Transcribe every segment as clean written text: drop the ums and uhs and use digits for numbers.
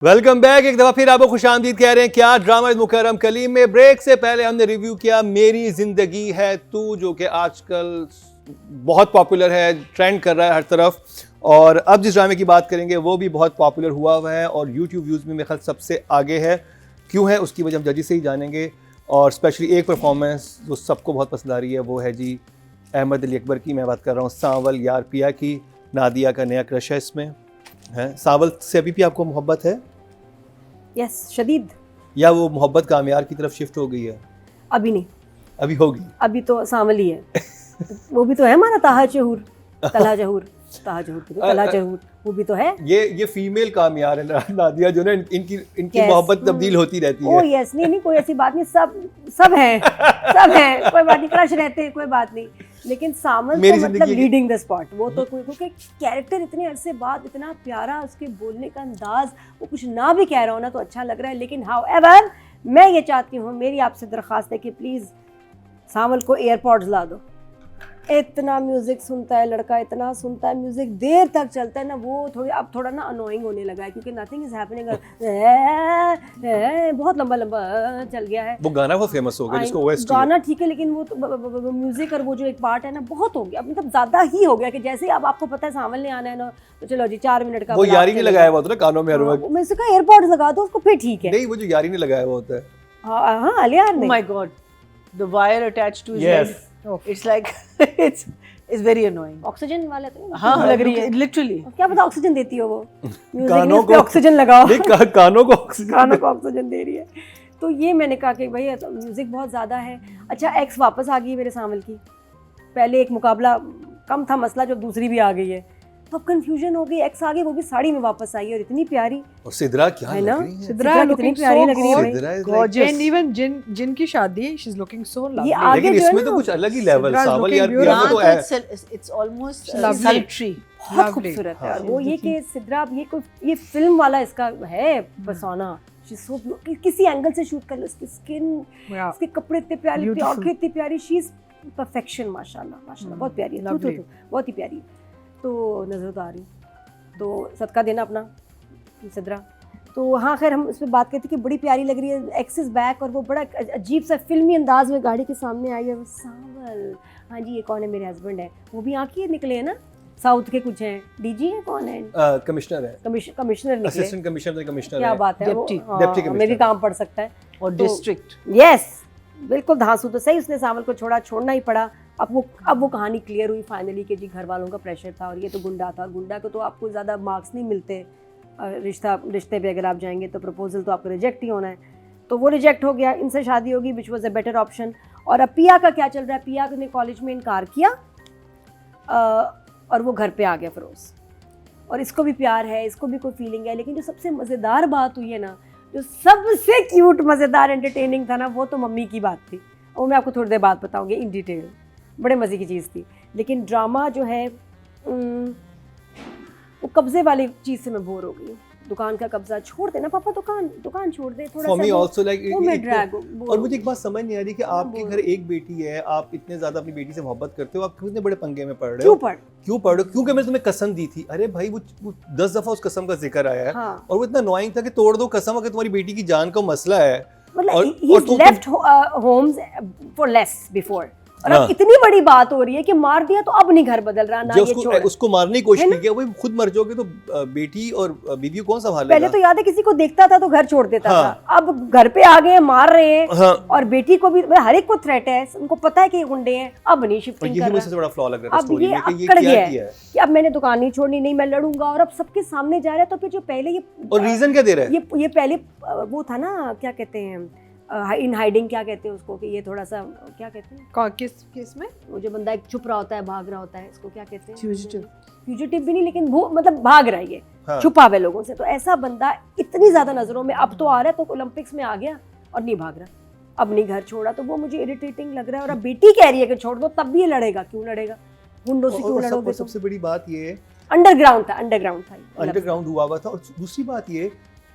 Welcome back. एक दफ़ा फिर आपको खुशामदीद कह रहे हैं। क्या ड्रामा मुकर्रम कलीम में ब्रेक से पहले हमने रिव्यू किया मेरी ज़िंदगी है तू, जो कि आजकल बहुत पॉपुलर है, ट्रेंड कर रहा है हर तरफ। और अब जिस ड्रामे की बात करेंगे वो भी बहुत पॉपुलर हुआ है और यूट्यूब व्यूज़ में मेरे ख्याल सबसे आगे है। क्यों है उसकी वजह हम जजी से ही जानेंगे। और स्पेशली एक परफॉर्मेंस जो सबको बहुत पसंद आ रही है वो है जी अहमद अली अकबर की। मैं बात कर रहा हूँ सांवल यार पिया की। नादिया का नया क्रश है इसमें, है। सांवल से अभी भी आपको मोहब्बत है? यस, शदीद। या वो मोहब्बत कामयार की तरफ शिफ्ट हो गई है? अभी नहीं, अभी होगी। अभी तो सांवल ही है। वो भी तो है हमारा ताहा जहूर, तला जहूर, ताहा जहूर की तला जहूर, वो भी तो है। ये फीमेल कामयार है नादिया जो ना, इनकी मोहब्बत तब्दील होती रहती है। ओह यस, नहीं कोई ऐसी बात नहीं, सब हैं, सब हैं, कोई बात नहीं, क्रश रहते हैं, कोई बात नहीं। लेकिन सांवल तो मतलब लीडिंग द स्पॉट, वो तो क्योंकि कैरेक्टर इतने अरसे बाद इतना प्यारा, उसके बोलने का अंदाज, वो कुछ ना भी कह रहा हो ना तो अच्छा लग रहा है। लेकिन हाउएवर मैं ये चाहती हूँ, मेरी आपसे दरख्वास्त है कि प्लीज़ सांवल को एयरपॉड्स ला दो। इतना म्यूजिक सुनता है लड़का, इतना सुनता है म्यूजिक, देर तक चलता है ना, वो अब थोड़ा ना अनोइंग होने लगा है क्योंकि नथिंग इज हैपनिंग। बहुत लंबा चल गया है। वो गाना बहुत फेमस हो गया जिसको ओएसटी गाना ठीक है, लेकिन वो म्यूजिक और वो जो एक पार्ट है ना बहुत हो गया, मतलब ज्यादा ही हो गया कि जैसे अब आपको पता है सांवल ने आना है ना तो चलो जी 4 मिनट का। वो यारी ने लगाया हुआ होता है कानों में हर वक्त। मैं उसका एयरपॉड्स लगा दो उसको, फिर ठीक है। नहीं, वो जो यारी ने लगाया हुआ होता है। हाँ अलियार ने। Oh my God, the wire attached to his head. It's like it's very annoying. Oxygen वाला तो हाँ लग रही है literally. क्या पता ऑक्सीजन देती हो वो, कानों को ऑक्सीजन लगाओ। कानों को ऑक्सीजन दे रही है। तो ये मैंने कहा कि भाई म्यूजिक बहुत ज़्यादा है। अच्छा, एक्स वापस आ गई मेरे सांवल की। पहले एक मुकाबला कम था मसला, जो दूसरी भी आ गई है तो अब कंफ्यूजन हो गई। एक्स आ गई, वो भी साड़ी में वापस आई और इतनी प्यारी। और सिद्रा क्या है लग ना, रही है? सिद्रा कितनी प्यारी लग रही है भाई, gorgeous. And even जिनकी शादी है, she's looking so lovely. ये आगे लेकिन जो है इसमें तो ना, कुछ अलग ही लेवल। Sidra's सांवल looking यार पिया beautiful. तो है। It's almost Lovely. sultry. बहुत खूबसूरत है। और वो ये कि सिद्रा, ये फिल्म वाला इसका है पर्सोना। किसी एंगल से शूट कर लो, उसकी स्किन, उसके कपड़े इतने प्यारे, उसकी आंखें इतनी प्यारी, शी इज परफेक्शन। माशाल्लाह माशाल्लाह, बहुत प्यारी है, बहुत ही प्यारी। तो नजर तो आ रही, तो सदका देना अपना सिद्रा। तो हाँ खैर, हम इस पर बात करते कि बड़ी प्यारी लग रही है। एक्स इज बैक, और वो बड़ा अजीब सा फिल्मी अंदाज में गाड़ी के सामने आई है। वो सांवल, हाँ जी ये कौन है? मेरे हस्बैंड है। वो भी आँख ही निकले हैं ना, साउथ के कुछ हैं। डीजी है, कौन है? कमिश्नर है, कमिश्नर निकले, असिस्टेंट कमिश्नर, कमिश्नर क्या बात है। डिप्टी कमिश्नर में भी काम पड़ सकता है। और डिस्ट्रिक्ट। यस बिल्कुल, धांसू तो सही, उसने सांवल को छोड़ना ही पड़ा। अब वो कहानी क्लियर हुई फाइनली कि जी घर वालों का प्रेशर था और ये तो गुंडा था। गुंडा को तो आपको ज़्यादा मार्क्स नहीं मिलते, रिश्ते पे अगर आप जाएंगे तो प्रपोजल तो आपको रिजेक्ट ही होना है। तो वो रिजेक्ट हो गया, इनसे शादी होगी, which was a better option. और अब पिया का क्या चल रहा है? पिया ने कॉलेज में इनकार किया और वो घर पे आ गया फिरोज, और इसको भी प्यार है, इसको भी कोई फीलिंग है। लेकिन जो सबसे मज़ेदार बात हुई है ना, जो सबसे क्यूट मज़ेदार एंटरटेनिंग था ना, वो तो मम्मी की बात थी। और मैं आपको थोड़ी देर बाद बताऊंगी इन डिटेल। बड़े मज़े की चीज़ थी। लेकिन ड्रामा जो है वो कब्जे वाली चीज़ से मैं बोर हो गई। दुकान का कब्जा छोड़ देना पापा, दुकान छोड़ दे थोड़ा सा। और मुझे एक बात समझ नहीं आ रही कि आपके घर एक बेटी है, आप इतने ज्यादा अपनी बेटी से मोहब्बत करते हो, आप कितने बड़े पंगे में पड़ रहे हो? क्यों पढ़ रहे हो? क्योंकि मैंने तुम्हें कसम दी थी। अरे भाई वो 10 दफा उस कसम का जिक्र आया है। हाँ। और वो इतना अननोइंग था कि तोड़ दो कसम, अगर तुम्हारी बेटी की जान का मसला है। मतलब he left homes for less before, और अब इतनी बड़ी बात हो रही है कि मार दिया तो अब नहीं घर बदल रहा ना, ये छोड़। उसको मारने की कोशिश की, वो खुद मर जाओगे तो बेटी और बीवी को कौन संभालेगा? पहले तो याद है किसी को देखता था तो घर छोड़ देता था, अब घर पे आ गए, मार रहे हैं। हाँ। और बेटी को भी, हर एक को थ्रेट है, उनको पता है कि ये गुंडे हैं, अब नहीं शिफ्टिंग कर रहा। मुझे बड़ा फ्लॉ लग रहा है स्टोरी में कि ये क्या किया है कि अब मैंने दुकान नहीं छोड़नी, नहीं मैं लड़ूंगा, और अब सबके सामने जा रहा है। तो फिर जो पहले ये, और रीजन क्या दे रहा है? ये पहले वो था ना, क्या कहते हैं, इन हाइडिंग, क्या कहते हैं उसको, कि ये थोड़ा सा क्या कहते हैं, किस में वो जो बंदा एक छुप रहा होता है, भाग रहा होता है, इसको क्या कहते हैं? फ्यूजिटिव भी नहीं, लेकिन वो मतलब भाग रहा है, हाँ। छुपा हुआ लोगों से। तो ऐसा बंदा इतनी ज्यादा नजरों में अब तो आ रहा है, तो ओलंपिक्स में आ गया और नहीं भाग रहा, अब नहीं घर छोड़ा। तो वो मुझे इरिटेटिंग लग रहा है। और अब बेटी कह रही है कि छोड़ दो, तब भी ये लड़ेगा। क्यों लड़ेगा? गुंडों से क्यों लड़ोगे? सबसे बड़ी बात ये अंडरग्राउंड हुआ था। और दूसरी बात ये,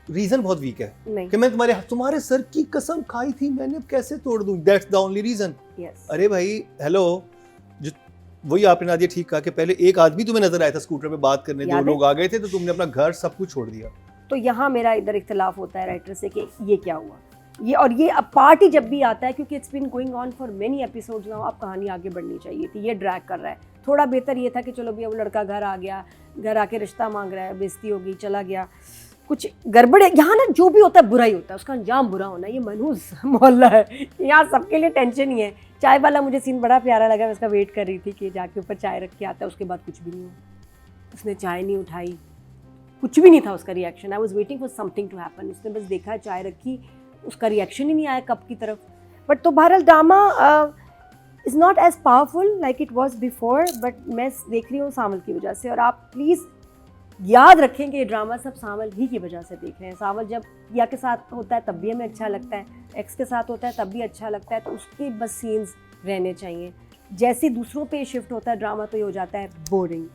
रीजन बहुत वीक है कि मैं तुम्हारे सर की कसम खाई थी, मैंने कैसे तोड़ दूं? That's the only reason. अरे भाई हेलो, जो वही आपने नादिया ठीक कहा कि पहले एक आदमी तुम्हें नजर आया था स्कूटर पे बात करने, 2 लोग आ गए थे, तो तुमने अपना घर सब कुछ छोड़ दिया। तो यहाँ मेरा इधर इख्तलाफ होता है राइटर से कि ये क्या हुआ, ये और ये अब पार्ट ही जब भी आता है, क्योंकि it's been going on for many episodes now, अब कहानी आगे बढ़नी चाहिए थी, ये ड्रैग कर रहा है। थोड़ा बेहतर ये था कि चलो भैया वो लड़का घर आ गया, घर आके रिश्ता मांग रहा है, बेइज्जती हो गई, चला गया, कुछ गड़बड़ है यहाँ ना, जो भी होता है बुरा ही होता है, उसका अंजाम बुरा होना। ये मनहूस मोहल्ला है, यहाँ सबके लिए टेंशन ही है। चाय वाला मुझे सीन बड़ा प्यारा लगा, मैं उसका वेट कर रही थी कि जाके ऊपर चाय रख के आता है, उसके बाद कुछ भी नहीं हुआ, उसने चाय नहीं उठाई, कुछ भी नहीं था उसका reaction. I was waiting for something to happen, उसने बस देखा चाय रखी, उसका रिएक्शन ही नहीं आया कप की तरफ। बट तो बहरहाल drama is not as powerful like it was before, but मैं देख रही हूँ सावल की वजह से। और आप प्लीज़ याद रखें कि ये ड्रामा सब सावल ही की वजह से देख रहे हैं। सावल जब पिया के साथ होता है तब भी हमें अच्छा लगता है, एक्स के साथ होता है तब भी अच्छा लगता है, तो उसके बस सीन्स रहने चाहिए। जैसे दूसरों पे शिफ्ट होता है ड्रामा तो ये हो जाता है बोरिंग।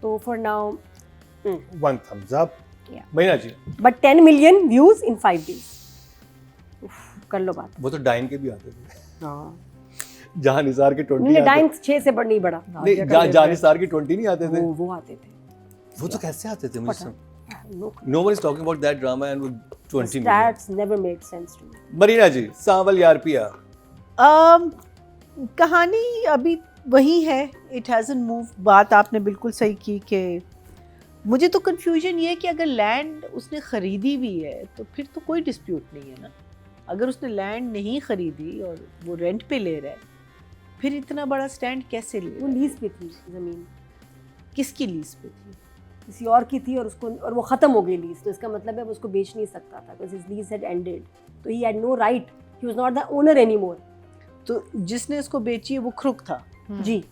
तो for now 1 thumbs up. Yeah. महीना जी, but 10 million views in 5 days, कर लो बात। वो तो डाइन के भी आते थे, हाँ जहाँ निसार के 20 नहीं, आते डाइन 6 से नहीं बढ़ा, नहीं, जहाँ निसार के 20 नहीं आते थे, वो आते थे। वो तो कैसे आते थे मुझे No, no one is talking about that drama and 20 million. stats never made sense to me. Marina ji, सावल यार पिया, कहानी अभी वही है, इट हैज़न्ट मूव। बात आपने बिल्कुल सही की कि मुझे तो कन्फ्यूजन ये है कि अगर लैंड उसने ख़रीदी भी है तो फिर तो कोई डिस्प्यूट नहीं है ना। अगर उसने लैंड नहीं ख़रीदी और वो रेंट पे ले रहा है, फिर इतना बड़ा स्टैंड कैसे ले? वो लीज पे थी ज़मीन, किसकी लीज पे थी? किसी और की थी, और वो ख़त्म हो गई लीज, तो इसका मतलब है वो उसको बेच नहीं सकता था, because his lease had ended, तो he had no right, he was not the owner anymore. तो जिसने उसको बेची है वो क्रुक था। जी,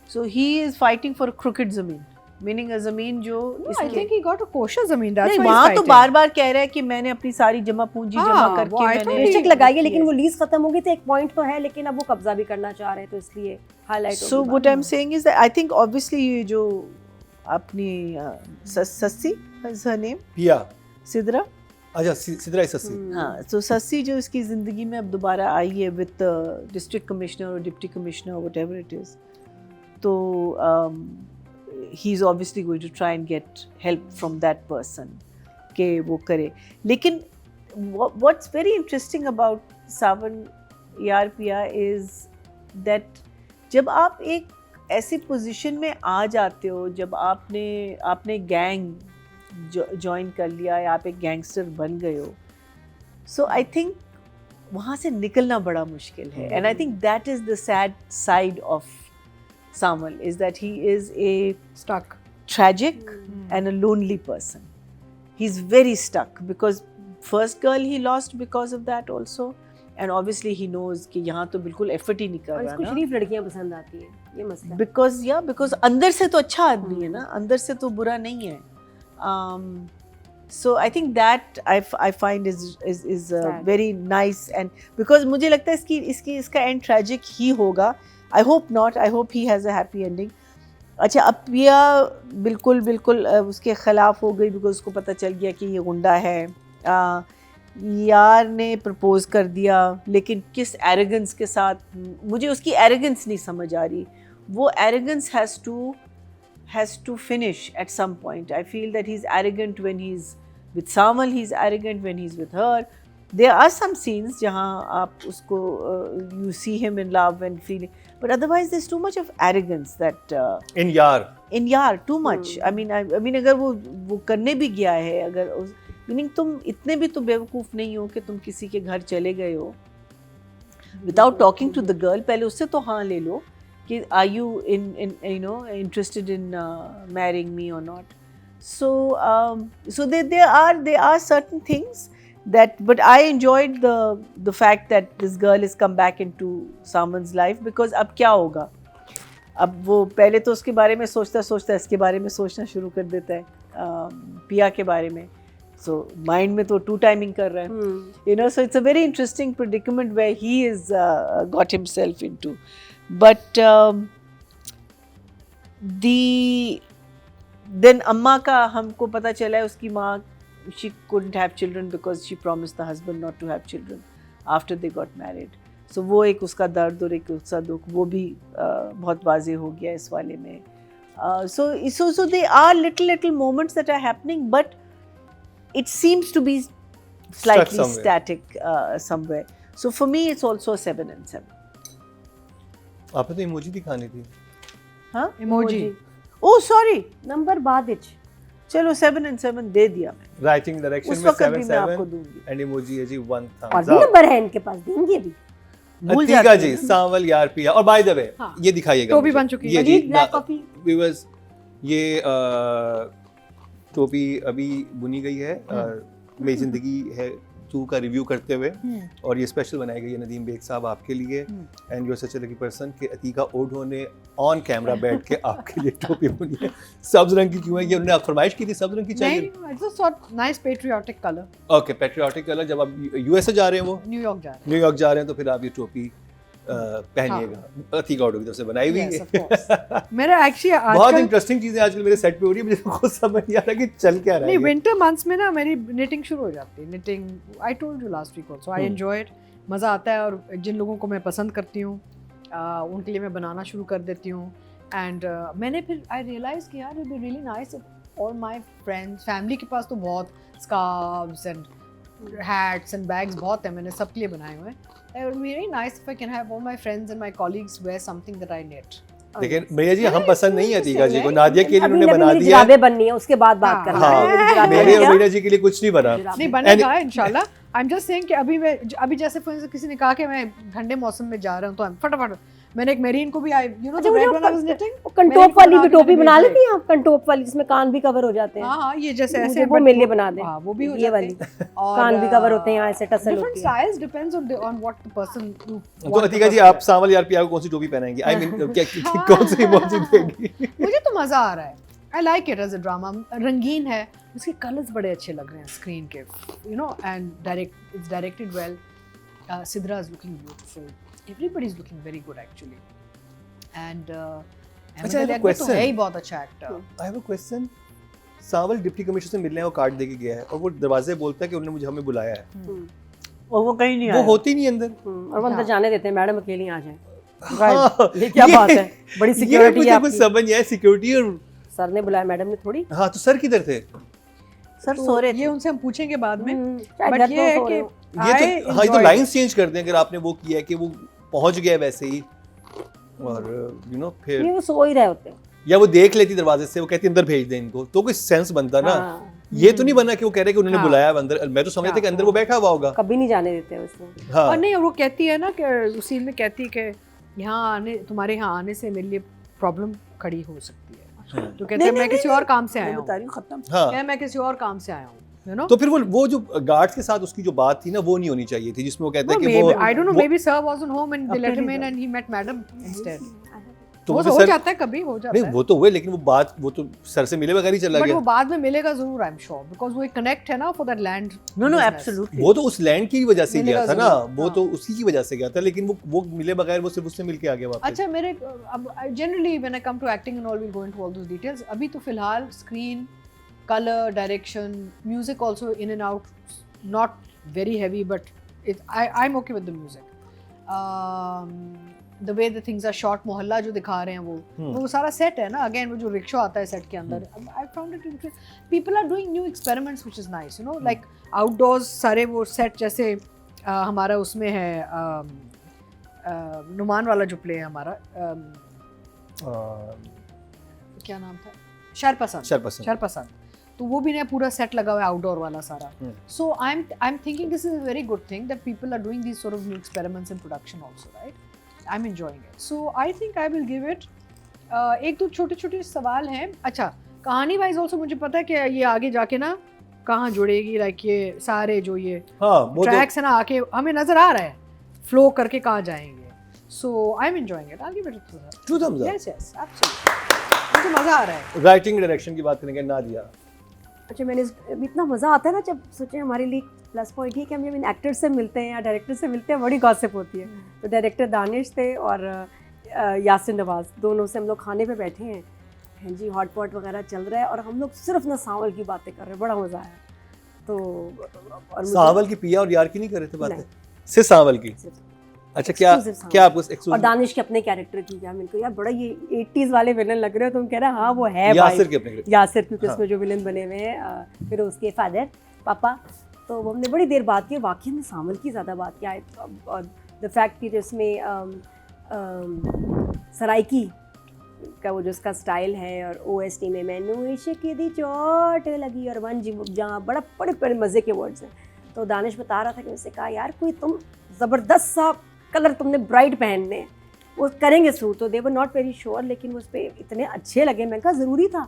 so he is fighting for crooked ज़मीन, मीनिंग अ ज़मीन जो I think he got a kosher zameen. That's नहीं, why he's वहाँ तो fighting. बार-बार कह रहा है कि मैंने अपनी सारी जमा पूंजी हाँ, जमा वो करके I thought मैंने बेशक लगाई है, लेकिन वो लीज खत्म हो गई तो एक पॉइंट तो है, लेकिन अब वो कब्जा भी करना चाह रहे हैं, तो इसलिए हाईलाइट हो So गई what बात। I'm saying is that I think obviously ये जो अपनी सस्सी is her name, पिया, सिद्रा, अच्छा सिद्रा सस्सी, हाँ, तो सस्सी जो इसकी ज़िंदगी में अब दोबारा आई है विद डिस्ट्रिक्ट कमिश्नर और deputy commissioner whatever it is, तो he is obviously going to try and get help from that person कि वो करे। लेकिन what's very interesting about सावन यार पिया is that जब आप एक ऐसी पोजीशन में आ जाते हो, जब आपने गैंग ज्वाइन कर लिया या आप एक गैंगस्टर बन गए हो, सो आई थिंक वहाँ से निकलना बड़ा मुश्किल है। And I think that is the sad side of Samal, is that he is a Stuck. tragic and a lonely person. He's very stuck because first girl he lost because of that also, and obviously he knows कि यहाँ तो बिल्कुल effort ही नहीं कर और रहा इसको ना, शरीफ लड़कियां पसंद आती है, ये मसला है। because अंदर से तो अच्छा आदमी है ना, अंदर से तो बुरा नहीं है। So I think that I find is Sad. very nice, and because मुझे लगता है इसका end tragic ही होगा। I hope not. I hope he has a happy ending. अच्छा, अब पिया बिल्कुल उसके ख़िलाफ़ हो गई बिकॉज उसको पता चल गया कि ये गुंडा है। यार ने प्रपोज कर दिया, लेकिन किस एरोगेंस के साथ, मुझे उसकी एरोगेंस नहीं समझ आ रही। वो arrogance has to finish at some point. I feel that he's arrogant when he's with Samal, he's arrogant when he's with her. There are some scenes जहाँ आप उसको you see him in love and feeling, but otherwise there's too much of arrogance that इन यार too much. I mean अगर वो करने भी गया है, अगर मीनिंग तुम इतने भी तो बेवकूफ़ नहीं हो कि तुम किसी के घर चले गए हो without talking to the girl, पहले उससे तो हाँ ले लो कि are you interested in marrying me or not. So there are certain things that, but I enjoyed the fact that this girl has come back into Saman's life, because अब क्या होगा, अब वो पहले तो उसके बारे में सोचता इसके बारे में सोचना शुरू कर देता है, पिया के बारे में, so माइंड में तो टू टाइमिंग कर रहा है, so it's a very interesting predicament where he is got himself into, but then अम्मा का हमको पता चला है उसकी माँ, she couldn't have children because she promised the husband not to have children after they got married. So वो एक उसका दर्द और एक उसका दुख, वो भी बहुत वाज़ेह हो गया इस वाले में. So there are little moments that are happening, but it seems to be slightly somewhere. static somewhere. So for me, it's also a 7 and 7. आपने तो इमोजी दिखानी थी. हाँ? Emoji. Oh, sorry. नंबर बाद इच. चलो 7 and 7 दे दिया मैं. Writing direction उस में वक्त 7 भी मैं आपको 7 दूंगी. एंड इमोजी है जी 1 और thumbs भी up. नंबर है इनके पास, देंगे भी. भूल अतीका जाती जी, हूँ. सांवल यार पिया. और बाय द वे हाँ. ये दिखाइएगा. टोपी मुझे. बन चुकी है. ये जी अजीब ब्लैक कॉफी. व्यूअर्स ये टोपी अभी बुनी गई है. मेरी जिंदगी है 2 का रिव्यू करते हुए और ये स्पेशल बनाई गई है नदीम बेग साहब आपके लिए. And you are such a lucky person कि अतीका ओढो ने ऑन कैमरा बैठ के आपके लिए टोपी बुनी है. सब्ज रंग की क्यों है? ये उन्होंने फरमाइश की थी सब्ज रंग की चाहिए. नहीं, I just thought nice patriotic color. Okay, patriotic colour. जब आप यूएसए जा रहे हैं, वो न्यूयॉर्क जा रहे न्यूयॉर्क जा रहे हैं, तो फिर आप ये टोपी पहनिएगा. अतीका ओढो की तरफ से बनाई हुई Yes, है. of course. मेरा एक्चुअली बहुत आजकल इंटरेस्टिंग चीजें आजकल मेरे सेट पे हो रही है. मुझे खुद समझ नहीं आ रहा कि चल क्या रहा नहीं, है. विंटर मंथ्स में ना मेरी knitting शुरू हो जाती है. knitting I told you last week also. I enjoy it. मज़ा आता है और जिन लोगों को मैं पसंद करती हूँ उनके लिए मैं बनाना शुरू कर देती हूँ. एंड मैंने फिर आई रियलाइज कि यार it be really nice. All my friends family के पास तो बहुत scarfs and hats and bags बहुत है, मैंने सबके लिए बनाए हुए हैं. It would be very nice if I can have all my friends and my colleagues wear something that I knit. लेकिन भैया जी हम पसंद नहीं है अतीका जी को. नादिया के लिए अभी उन्होंने बना मेरी दिया. जुराबें बननी है, उसके बाद बात हाँ. करना है. मेरी हाँ, जुराबें मेरे बन और गया. मीना जी के लिए कुछ नहीं बना. नहीं बनेगा इंशाल्लाह. आई एम जस्ट सेइंग कि अभी जैसे for instance किसी ने कहा कि मैं ठंडे मौसम में जा रहा हूँ तो I'm फटाफट मैंने एक मेरीन को भी अच्छा, वो when I was knitting. कंटोप वाली भी टोपी बना लेती हैं आप? कंटोप वाली जिसमें कान भी कवर हो जाते हैं. हाँ ये जैसे मुझे ऐसे वो मेरे लिए बना दें. हाँ वो भी हो ये जाते वाली हैं. और कान भी कवर होते हैं, यहाँ ऐसे टसल different होती है. styles depends on what the person तो अतीका जी आप सांवल यार पिया को कौन सी टोपी पहनाएंगी? आई मीन क्या कौन सी इमोजी देंगी? मुझे तो मजा आ रहा है. I like it as a drama. रंगीन है, उसके कलर्स बड़े अच्छे लग रहे हैं स्क्रीन के, you know. And it's directed well. Sidra is looking beautiful. Everybody is looking very good actually. And अच्छा, I have a तो question. है ही बहुत अच्छा actor. I have a question. Sanwal deputy commissioner से मिलने को कार्ड देके गया है और वो दरवाजे बोलता है कि उन्होंने मुझे हमें बुलाया है. और वो कहीं नहीं वो आया. होती नहीं अंदर. और वो अंदर जाने देते हैं, मैडम अकेली आ जाए. हाँ, ये क्या बात है? बड़ी सिक्योरिटी है मुझे कुछ आपकी. समझ नहीं आया. सिक्योरिटी और सर ने बुलाया, मैडम ने थोड़ी. हाँ, तो सर किधर थे? सर सो रहे ये उनसे हम पूछेंगे बाद में. शायद बट घर ये है तो कि ये तो हाँ, ये तो लाइंस चेंज कर दें अगर आपने वो किया है कि वो पहुंच गया वैसे ही और यू नो फिर नहीं, वो सो ही रहे होते हैं. या वो देख लेती दरवाजे से, वो कहती अंदर भेज दें इनको, तो कोई सेंस बनता ना. हाँ, ये तो नहीं बना कि वो कह रहे कि उन्होंने हाँ. बुलाया है अंदर. मैं तो समझता था कि अंदर वो बैठा हुआ होगा. कभी नहीं जाने देते हैं उसमें. हाँ. और नहीं, और वो कहती है ना कि उस सीन में कहती है कि यहाँ आने, तुम्हारे यहाँ आने से मेरे लिए प्रॉब्लम खड़ी हो सकती है. तो कहते हैं मैं किसी और काम से आया मैं हूँ. बता रही हूँ खत्म. हाँ. मैं किसी और काम से आया हूँ, यू नो. तो फिर वो जो गार्ड्स के साथ उसकी जो बात थी ना, वो नहीं होनी चाहिए थी, जिसमें वो कहता है कि वो आई डोंट नो, वो- maybe sir was on home and they let him अपने in and he met madam instead. तो वो फिर हो सर जाता है, कभी हो जाता नहीं, है. वो तो हुए, लेकिन वो तो सर से मिले बगैर ही चला बट गया. वो बाद में मिलेगा जरूर, आई एम श्योर, बिकॉज़ वो एक कनेक्ट है ना for that land. No no absolutely. वो तो उस लैंड की वजह से मिलेगा गया था ना, जरूर, वो हाँ. तो उसी की वजह से गया था, लेकिन वो मिले बगैर वो सिर्फ उससे मिलके आ गया वापस. अच्छा, मेरे अब generally when I come to acting and all will go into all those details. अभी तो फिलहाल screen, colour, direction, music also in and out, not very heavy but I am okay with the music. The way the things are shot, मोहल्ला जो दिखा रहे हैं वो सारा सेट है ना. अगेन वो जो रिक्शा आता है सेट के अंदर, I found it interesting. People are doing new experiments which is nice, you know. Like outdoors सारे वो सेट, जैसे हमारा उसमें है नुमान वाला जो प्ले है हमारा, क्या नाम था, शरपसंद. तो वो भी नया पूरा सेट लगा हुआ है आउटडोर वाला सारा. So I am thinking this is a very good thing that people are doing these sort of new experiments in production also, right. I am enjoying it. So I think I will give it. एक दो छोटे छोटे सवाल हैं. अच्छा, कहानी wise also मुझे पता है कि ये आगे जाके ना कहाँ जुड़ेगी. लाइक ये सारे जो ये ट्रैक्स है ना, आके हमें नजर आ रहा है फ्लो करके कहाँ जाएंगे. So I am enjoying it. I will give it 2 thumbs up. Yes yes absolutely. मुझे मजा आ रहा है. राइटिंग डायरेक्शन की बात करेंगे, नादिया. अच्छा, मैंने इतना मज़ा आता है ना जब सोचे. हमारे लिए प्लस पॉइंट ये कि हम जब इन एक्टर्स से मिलते हैं या डायरेक्टर से मिलते हैं, बड़ी गॉसिप होती है. तो डायरेक्टर दानिश थे और यासिर नवाज, दोनों से हम लोग खाने पे बैठे हैं. हाँ जी, हॉट पॉट वगैरह चल रहा है और हम लोग सिर्फ ना सांवल की बातें कर रहे हैं. बड़ा मज़ा आया. तो और सांवल की पिया और यार की नहीं कर रहे थे बातें, नहीं. सिर्फ सांवल की. सिर्फ अच्छा, क्या exclusive सांवल. क्या आपको और exclusive- दानिश के अपने कैरेक्टर की क्या, मेरे को यार बड़ा ये 80s वाले विलन लग रहे हो. तुम कह रहे हाँ वो है यासिर भाई, के अपने यासिर, क्योंकि हाँ. उसमें जो विलन बने हुए हैं फिर उसके फादर, पापा। तो हमने बड़ी देर बात की, वाकई में सावल की ज़्यादा बात की। और द फैक्ट कि जिसमें सराइकी का वो जो उसका स्टाइल है, और OST में मैनू इश्क दी चोट लगी, और वन जी जहाँ बड़े बड़े मज़े के वर्ड्स हैं। तो दानिश बता रहा था कि उससे कहा यार कोई तुम ज़बरदस्त सा कलर तुमने ब्राइट पहनने हैं, वो करेंगे सूट। तो दे वर नॉट वेरी श्योर, लेकिन उस पर इतने अच्छे लगे। मैंने कहा ज़रूरी था,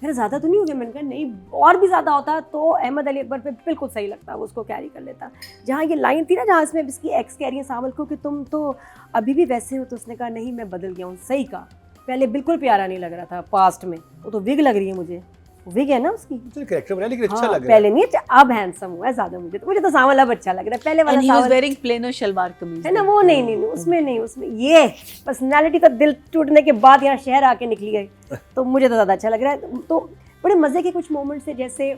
मेरा ज़्यादा तो नहीं हो गया। मैंने कहा नहीं, और भी ज़्यादा होता तो अहमद अली अकबर पे बिल्कुल सही लगता, वो उसको कैरी कर लेता। जहाँ ये लाइन थी ना, जहाँ इसमें इसकी एक्स कह रही है सावल को कि तुम तो अभी भी वैसे हो, तो उसने कहा नहीं मैं बदल गया हूँ। सही कहा, पहले बिल्कुल प्यारा नहीं लग रहा था पास्ट में, वो तो विग लग रही है मुझे, विग है ना उसकी। कैरेक्टर बना, लेकिन अच्छा हाँ, लग रहा पहले नहीं, अब हैंडसम हुआ है ज़्यादा। मुझे तो सावल अब अच्छा लग रहा है, पहले वाला And he was Sawal wearing plain salwar कमीज है ना, वो नहीं, उसमें नहीं, उसमें ये पर्सनालिटी का दिल टूटने के बाद यहाँ शहर आके निकली गई, तो मुझे तो ज़्यादा अच्छा लग रहा है। तो बड़े मज़े के कुछ मोमेंट्स थे, जैसे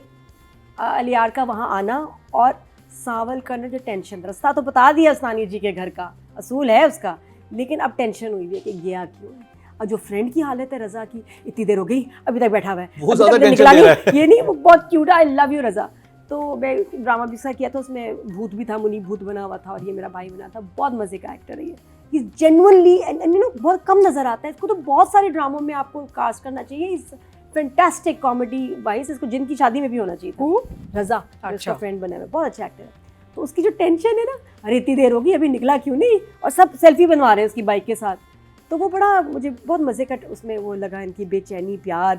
अलियार का वहाँ आना और सावल करना जो टेंशन। रास्ता तो बता दिया उस्तानी जी के घर का, असूल है उसका, लेकिन अब टेंशन हुई है कि गया क्यों है। और जो फ्रेंड की हालत है रज़ा की, इतनी देर हो गई अभी तक बैठा हुआ है, वो अभी ज़्यादा तक टेंशन निकला ले रहा नहीं, ये नहीं, वो बहुत क्यूट है, आई लव यू रज़ा। तो मैं ड्रामा भी इसका किया था, उसमें भूत भी था, मुनी भूत बना हुआ था, और ये मेरा भाई बना था। बहुत मज़े का एक्टर है ये जेन्युइनली, एंड यू नो बहुत कम नज़र आता है इसको, तो बहुत सारे ड्रामों में आपको कास्ट करना चाहिए। इस फैंटास्टिक कॉमेडी वाइज, इसको जिनकी शादी में भी होना चाहिए था। रज़ा उसका फ्रेंड बना हुआ है, बहुत अच्छा एक्टर है। तो उसकी जो टेंशन है ना, अरे इतनी देर होगी अभी निकला क्यों नहीं, और सब सेल्फी बनवा रहे हैं उसकी बाइक के साथ, तो वो बड़ा मुझे बहुत मज़े का उसमें वो लगा, इनकी बेचैनी, प्यार,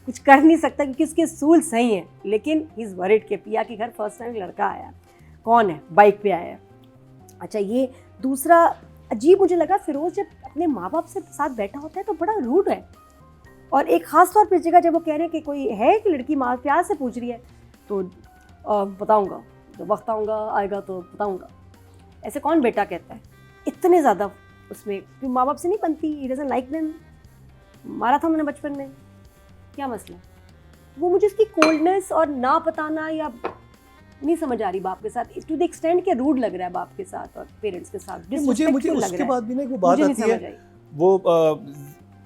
कुछ कर नहीं सकता क्योंकि उसके सूल सही हैं, लेकिन ही इज़ वरिड के पिया के घर फर्स्ट टाइम लड़का आया, कौन है, बाइक पे आया है। अच्छा, ये दूसरा अजीब मुझे लगा, फिरोज़ जब अपने माँ बाप से साथ बैठा होता है तो बड़ा रूड है, और एक ख़ास तौर पर जगह जब वो कह रहे हैं कि कोई है कि लड़की माँ प्यार से पूछ रही है, तो बताऊँगा जब वक्त आएगा तो बताऊँगा। ऐसे कौन बेटा कहता है, इतने ज़्यादा उसमें क्यों माँ बाप से नहीं बनती, ही डजंट लाइक देम, मारा था मैंने बचपन में, क्या मसला। वो मुझे उसकी कोल्डनेस और ना बताना या नहीं समझ आ रही बाप के साथ, टू द एक्सटेंड के रूड लग रहा है बाप के साथ और पेरेंट्स के साथ। मुझे उसके बाद भी ना वो बात आती है, वो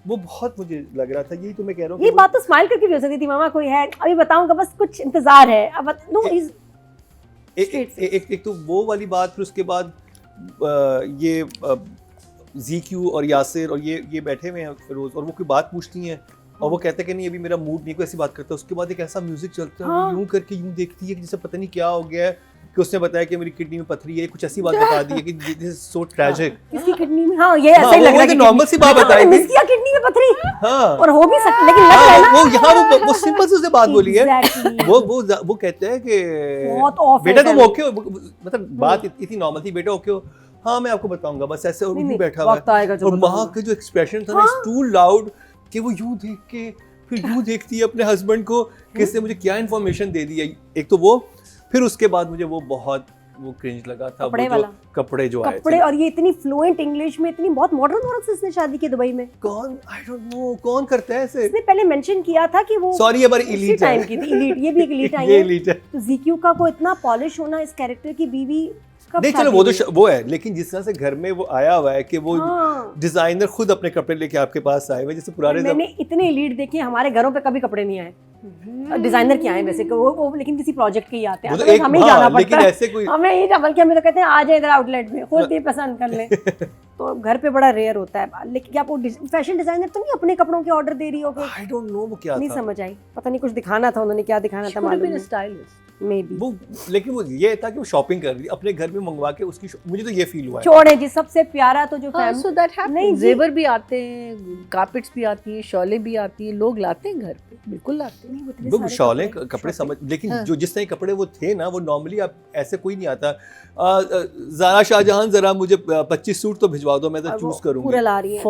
बहुत मुझे लग रहा था, यही तो मैं कह रहा हूँ, ये बात तो स्माइल करके भी हो सकती थी, मामा कोई है अभी बताऊंगा, बस कुछ इंतजार है अब। नो, एक तो वो वाली बात, फिर उसके बाद ये ZQ और यासिर और ये बैठे हुए हैं फिरोज, और वो कोई बात पूछती हैं और वो कहते हैं कि नहीं अभी मेरा मूड नहीं, कोई ऐसी बात करता है। उसके बाद एक ऐसा म्यूजिक चलता है, हाँ। यूं करके यूं देखती है कि जैसे पता नहीं क्या हो गया है, कि उसने बताया कि मेरी किडनी में पथरी है, कुछ ऐसी बात बता दी है कि दिस इज सो ट्रेजिक। किसकी किडनी में, हाँ ये ऐसा ही लग रहा है, नॉर्मल सी बात बताई थी, किसकी किडनी में पथरी, हाँ, और हो भी सकता, लेकिन लग रहा है ना वो यहाँ वो सिंपल से उसने बात बोली है, वो कहते हैं कि बेटा तुम ओके हो, मतलब बात इतनी नॉर्मल थी, बेटा ओके हो, हाँ मैं आपको बताऊंगा, बस ऐसे, और यूं बैठा हुआ है, और वहाँ के जो एक्सप्रेशन था ना, इट्स टू लाउड, कि वो यूं देख के फिर यूं देखती है अपने हस्बैंड को कि इसने मुझे क्या इन्फॉर्मेशन दे दी है। एक तो वो, फिर उसके बाद मुझे वो बहुत वो क्रिंज लगा था, कपड़े वो जो कपड़े जो आए थे, और ये इतनी फ्लुएंट इंग्लिश में, इतनी बहुत मॉडर्न औरत से इसने शादी की दुबई में। कौन, आई डोंट नो कौन करता है ऐसे। इसने पहले मेंशन किया था कि वो सॉरी ये बारी एलीट टाइम की थी, एलीट, ये भी एक एलीट आई है। तो ZQ का को इतना पॉलिश होना, इस कैरेक्टर की बीवी नहीं, चलो वो तो वो है, लेकिन जिस तरह से घर में वो आया हुआ है कि वो डिजाइनर खुद अपने कपड़े लेके आपके पास आए हुए, जैसे पुराने मैंने इतने लीड देखे, हमारे घरों पे कभी कपड़े नहीं आए डिजाइनर के आए वैसे, वो लेकिन किसी प्रोजेक्ट के ही आते हैं, तो हमें ही जाना पड़ता है, हमें ये बल्कि हमें तो कहते हैं आ जाए इधर आउटलेट में, खुद ही पसंद कर ले। तो घर पे बड़ा रेयर होता है। लेकिन क्या वो फैशन डिजाइनर तो नहीं अपने कपड़ों के ऑर्डर दे रही होगी? आई डोंट नो वो क्या था, नहीं समझ आई, पता नहीं कुछ दिखाना था उन्होंने, क्या दिखाना था मालूम नहीं, स्टाइलिस्ट मे बी वो, लेकिन वो ये था कि वो शॉपिंग कर रही थी अपने घर में मंगवा के उसकी, मुझे तो ये फील हुआ है। छोड़े जी, सबसे प्यारा तो जो सो दैट हैपेंस, जेवर भी आते हैं, कारपेट्स भी आती हैं, शॉलें भी आती हैं, लोग लाते हैं घर पे, बिल्कुल लाते हैं वो शॉलें कपड़े समझ, लेकिन जो जिस तरह कपड़े वो थे ना, वो नॉर्मली आप ऐसे कोई नहीं आता, ज़ारा शाहजहां जरा मुझे 25 सूट तो भिजवा दो, मैं तो चूज करूंगी। पूरा ला रही है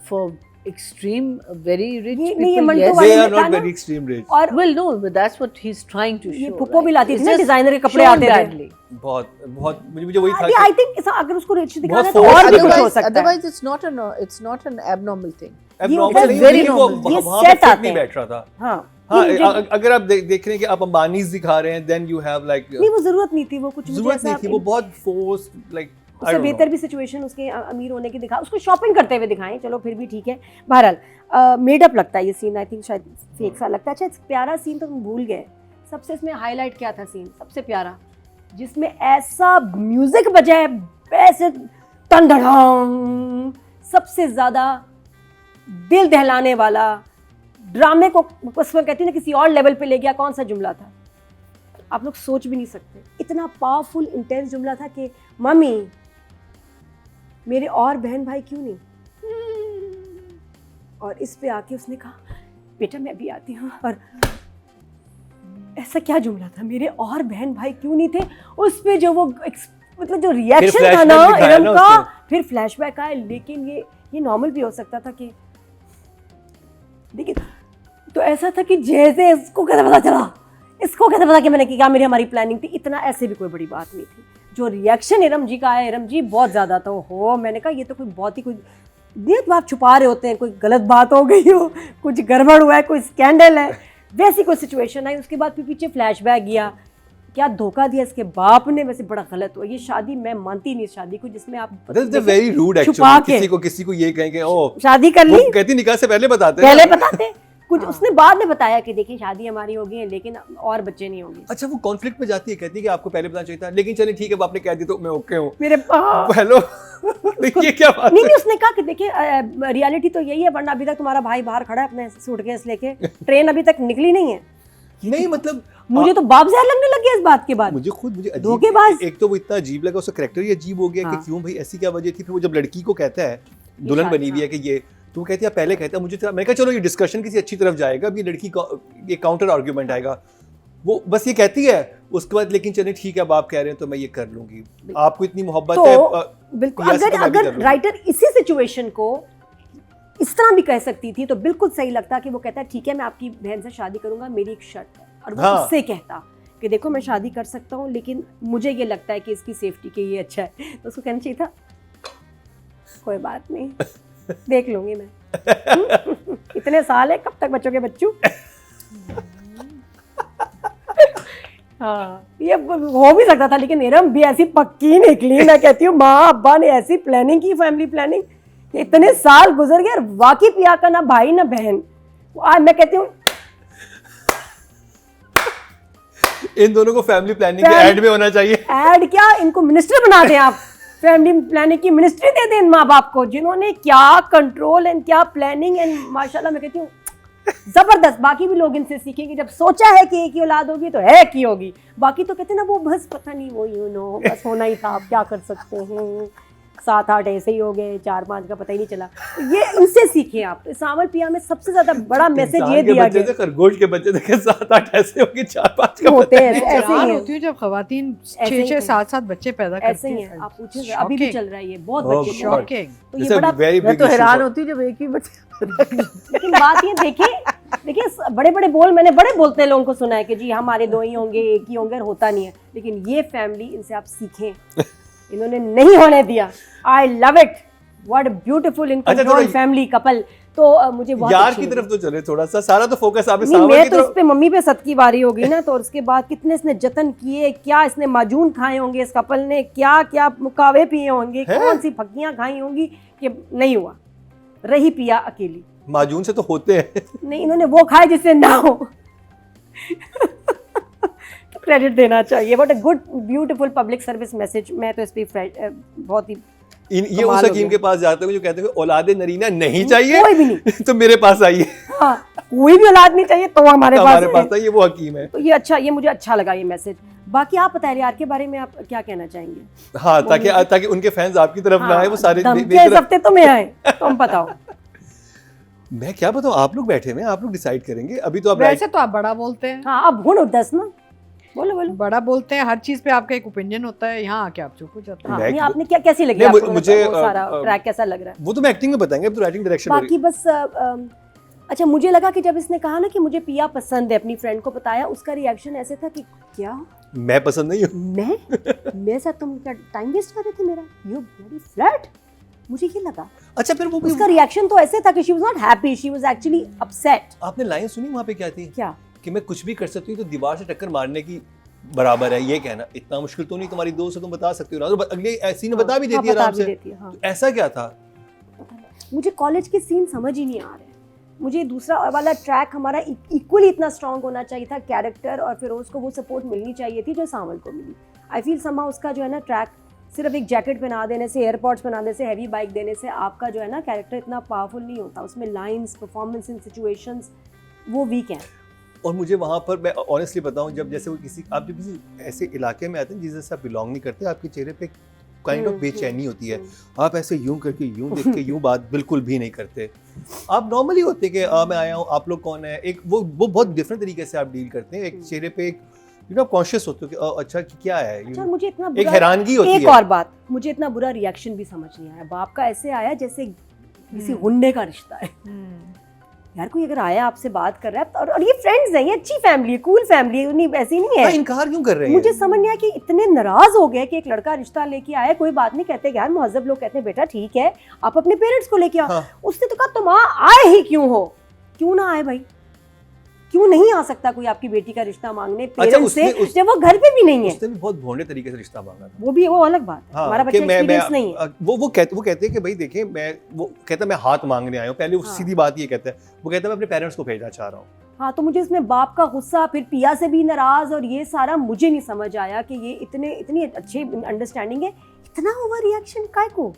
for extreme very rich ये people, yes, they are not very extreme rich, और well no, but that's what he's trying to show। ये पुप्पो भी लाती थी ना, डिजाइनर के कपड़े आते थे बहुत बहुत, मुझे वही था आई थिंक अगर उसको रिच दिखाना है तो बहुत और भी कुछ हो सकता है, otherwise it's not an abnormal thing, abnormal नहीं, very लेकिन वो normal, वहाँ पे फिट नहीं बैठ रहा था। हाँ, अगर आप देख रहे हैं कि आप अंबानीज दिखा रहे हैं, देन यू हैव लाइक, नहीं वो जरूरत नहीं थी, वो कुछ जरूरत नहीं थी, वो बहुत फोर्स, लाइक उससे बेहतर भी सिचुएशन उसके अमीर होने की दिखा, उसको शॉपिंग करते हुए दिखाएं, चलो फिर भी ठीक है। बहरहाल मेडअप लगता है ये सीन, आई थिंक शायद फेक सा लगता है। अच्छा प्यारा सीन तो तुम भूल गए, सबसे इसमें हाईलाइट क्या था सीन सबसे प्यारा, जिसमें ऐसा म्यूजिक बजा है वैसे टंडन, सबसे ज्यादा दिल दहलाने वाला, ड्रामे को उसमें कहती है ना किसी और लेवल पे ले गया। कौन सा जुमला था आप लोग सोच भी नहीं सकते, इतना पावरफुल इंटेंस जुमला था कि मम्मी मेरे और बहन भाई क्यों नहीं, और इस पे आके उसने कहा बेटा मैं भी आती हूँ, और ऐसा क्या जुमला था, मेरे और बहन भाई क्यों नहीं थे। उस पे जो वो मतलब जो रिएक्शन था ना इरम का, फिर फ्लैशबैक आया। लेकिन ये नॉर्मल भी हो सकता था कि देखिए, तो ऐसा था कि जैसे इसको कैसे पता चला, इसको कैसे पता कि मैंने क्या, मेरी हमारी प्लानिंग थी, इतना ऐसे भी कोई बड़ी बात नहीं थी। जो रिएक्शन इरम जी का है, इरम जी बहुत ज़्यादा था। हो मैंने कहा ये तो कोई बहुत ही कोई ये तो आप छुपा रहे होते हैं, कोई गलत बात हो गई हो, कुछ गड़बड़ हुआ है, कोई स्कैंडल है, वैसी कोई सिचुएशन आई। उसके बाद फिर पीछे फ्लैशबैक गया, क्या धोखा दिया इसके बाप ने, वैसे बड़ा गलत हुआ। ये शादी मैं मानती नहीं, शादी को जिसमें आप वेरी रूड एक्चुअली, किसी को ये कहेंगे ओ शादी कर ली, कहती निकाह से पहले बताते कुछ उसने बाद में बताया कि देखिए शादी हमारी हो गई है लेकिन और बच्चे नहीं होंगे। अच्छा वो कॉन्फ्लिक्ट में जाती है, कहती है कि आपको पहले बताना चाहिए था, लेकिन चलिए ठीक है आपने कह दी तो मैं ओके हूँ। मेरे हेलो देखिए क्या बात नहीं, उसने कहा कि देखिए रियलिटी तो यही है, वरना अभी तक तुम्हारा भाई बाहर खड़ा है अपने सूटकेस लेके, ट्रेन अभी तक निकली नहीं है। नहीं मतलब मुझे तो बाप जहर लगने लग गया इस बात के बाद, मुझे धोखेबाज। एक तो वो इतना अजीब लगा, उसका कैरेक्टर ही अजीब हो गया कि क्यों भाई ऐसी क्या वजह थी। फिर वो जब लड़की को कहता है, दुल्हन बनी हुई है कि ये, तो कहती है पहले कहता मुझे, मैं कहा चलो ये डिस्कशन किसी अच्छी तरफ जाएगा, अब ये लड़की ये काउंटर आर्ग्यूमेंट आएगा, वो बस ये कहती है उसके बाद लेकिन चलिए ठीक है अब आप कह रहे हैं तो मैं ये कर लूंगी, आपको इतनी मोहब्बत तो, है बिल्कुल अगर राइटर इसी सिचुएशन को इस तरह भी कह सकती थी तो बिल्कुल सही लगता कि वो कहता है ठीक है मैं आपकी बहन से शादी करूंगा, मेरी एक शर्त है, और वो उससे कहता कि देखो मैं शादी कर सकता हूँ लेकिन मुझे ये लगता है कि इसकी सेफ्टी के लिए अच्छा है, तो उसको कहना चाहिए था कोई बात नहीं देख लूंगी मैं इतने साल है कब तक बच्चों के बच्चू। हाँ ये हो भी सकता था, लेकिन इरम भी ऐसी पक्की निकली, मैं कहती हूँ माँ अब्बा ने ऐसी प्लानिंग की, फैमिली प्लानिंग, इतने साल गुजर गए, वाकई पिया का ना भाई ना बहन। आज मैं कहती हूँ इन दोनों को फैमिली प्लानिंग के ऐड में होना चाहिए। ऐड क्या, इनको मिनिस्टर बना दें आप, फैमिली प्लानिंग की मिनिस्ट्री दे दें इन माँ बाप को, जिन्होंने क्या कंट्रोल एंड क्या प्लानिंग एंड माशाल्लाह मैं कहती हूँ जबरदस्त। बाकी भी लोग इनसे सीखेंगे, जब सोचा है कि एक ही औलाद होगी तो है की होगी, बाकी तो कहते हैं ना वो बस पता नहीं वो यू नो बस होना ही था, आप क्या कर सकते हैं, 7-8 ऐसे ही हो गए, 4-5 का पता ही नहीं चला। ये इनसे सीखें आप। तो सावल पिया में सबसे ज्यादा बड़ा मैसेज ये दिया गया, खरगोश के बच्चे देखे 7-8 ऐसे होंगे, 4-5 का होते हैं, ऐसे ही होती है जब खवातीन 6-6 7-7 बच्चे पैदा करती ऐसे ही है। आप पूछिए अभी भी चल रहा है ये, बहुत बच्चे शॉकिंग। तो ये बड़ा, मैं तो हैरान होती हूँ जब एक ही बच्चे। लेकिन बात ये देखिए बड़े बड़े बोल मैंने बड़े बोलते लोगों को सुना है कि जी हमारे 2 ही होंगे, एक ही होंगे, होता नहीं है। लेकिन ये फैमिली, इनसे आप सीखें, इन्होंने नहीं होने दिया। I love it, what a beautiful in control family couple. तो मुझे बहुत यार की तरफ तो चले थोड़ा सा, सारा तो फोकस आपने नहीं, मैं तो इस पे मम्मी पे सदकी बारी होगी ना, तो उसके बाद कितने इसने जतन किए, क्या इसने माजून खाए होंगे इस कपल ने, क्या क्या मुकावे पिए होंगे, कौन सी फकियां खाई होंगी कि नहीं हुआ, रही पिया अकेली। माजून से तो होते हैं नहीं, इन्होंने वो खाए जिससे ना हो। तो क्रेडिट देना चाहिए। What a good beautiful public service message. मैं तो इस पे बहुत ही ये उस हकीम के पास जाते हैं जो कहते हैं औलादे नरीना नहीं चाहिए, कोई भी नहीं तो मेरे पास आइए। हाँ, कोई भी औलाद नहीं चाहिए तो हमारे पास आइए, वो हकीम है। तो ये अच्छा, ये मुझे अच्छा लगा ये मैसेज। बाकी आप बताइए यार के बारे में आप क्या कहना चाहेंगे? हाँ, ताकि उनके फैंस आपकी तरफ ना आए, वो सारे हफ्ते तो मैं आए, तुम बताओ। मैं क्या बताऊं, आप लोग बैठे हैं, आप लोग डिसाइड करेंगे। अभी तो आप वैसे तो आप बड़ा बोलते हैं। हाँ, अब गुण 10 ना, बोलो बोलो। बड़ा बोलते हैं, हर चीज पे आपका एक ओपिनियन होता है, यहाँ आके आप चुप हो जाते हैं। हाँ, आपने क्या कैसी लगी आपको? मुझे सारा ट्रैक कैसा लग रहा है? वो तो मैं एक्टिंग में बताएंगे, अब तो राइटिंग डायरेक्शन। बाकी बस अच्छा, मुझे लगा कि जब इसने कहा ना कि मुझे पिया पसंद है, अपनी फ्रेंड को बताया, उसका रिएक्शन ऐसे था कि क्या मैं पसंद नहीं हूँ, मैं मेरे साथ तुम क्या टाइम वेस्ट कर रहे थे मेरा, यू ब्लडी फ्लर्ट, मुझे ये लगा। अच्छा, फिर वो उसका रिएक्शन तो ऐसे था कि she was not happy, she was actually upset. आपने लाइन सुनी वहाँ पे क्या थी? क्या? कि मैं कुछ भी कर सकती हूँ तो दीवार से टक्कर मारने की बराबर है, ये कहना इतना मुश्किल तो नहीं, तुम्हारी दोस्त है तुम बता सकते हो ना, तो अगले ऐसी ने बता भी देती है आराम से। तो ऐसा क्या था? मुझे कॉलेज के सीन समझ ही नहीं आ रहे, मुझे दूसरा वाला ट्रैक हमारा इक्वली इतना स्ट्रांग होना चाहिए था, कैरेक्टर और फिरोज को वो सपोर्ट मिलनी चाहिए थी जो सावल को मिली। आई फील समा उसका जो है ना ट्रैक सिर्फ एक जैकेट पहना देने से, एयरपॉड्स पहना देने से, हैवी बाइक देने से आपका जो है ना कैरेक्टर इतना पावरफुल नहीं होता। उसमें लाइंस, परफॉर्मेंस इन सिचुएशंस वो वीक हैं। और मुझे वहाँ पर मैं ऑनेस्टली बताऊँ, जब जैसे वो आप जब किसी ऐसे इलाके में आते हैं जिससे आप बिलोंग नहीं करते, आपके चेहरे पे काइंड ऑफ बेचैनी होती है। आप ऐसे यूं करके यूं देख के यूं बात बिल्कुल भी नहीं करते। आप नॉर्मली होते कि मैं आया हूँ, आप लोग कौन है, एक वो बहुत डिफरेंट तरीके से आप डील करते हैं। एक चेहरे पे एक कॉन्शियस होते हो कि अच्छा क्या है। अच्छा, मुझे इतना एक हैरानगी होती है। एक और बात, मुझे इतना बुरा रिएक्शन भी समझ नहीं आया। बाप का ऐसे आया जैसे किसी गुंडे का रिश्ता है। यार कोई अगर आया आपसे बात कर रहा है और ये फ्रेंड्स हैं, ये अच्छी फैमिली है, कूल फैमिली है, नहीं ऐसी नहीं है। इनकार क्यों कर रहे हैं? मुझे समझ नहीं आया कि इतने नाराज हो गए कि एक लड़का रिश्ता लेके आया, कोई बात नहीं कहते यार, महजब लोग कहते हैं बेटा ठीक है आप अपने पेरेंट्स को लेके आओ। हाँ। उसने तो कहा तुम आए ही क्यों हो, क्यों ना आए भाई, क्यों नहीं आ सकता कोई आपकी बेटी का रिश्ता मांगने पेरेंट्स से जब वो घर पे भी नहीं है। उसने भी बहुत भोंडे तरीके से रिश्ता मांगा था। वो अलग बात है। हमारा बच्चा एक्सपीरियंस नहीं है। वो कहते हैं कि भाई देखिए वो कहता है मैं हाथ मांगने आया हूँ। पहले वो सीधी बात ये कहता है, वो कहता है मैं अपने पेरेंट्स को भेजना चाह रहा हूँ। हाँ, तो मुझे इसमें बाप का गुस्सा, फिर पिया से भी नाराज, और ये सारा मुझे नहीं समझ आया कि ये इतनी अच्छी अंडरस्टैंडिंग है, इतना ओवर रिएक्शन काय को,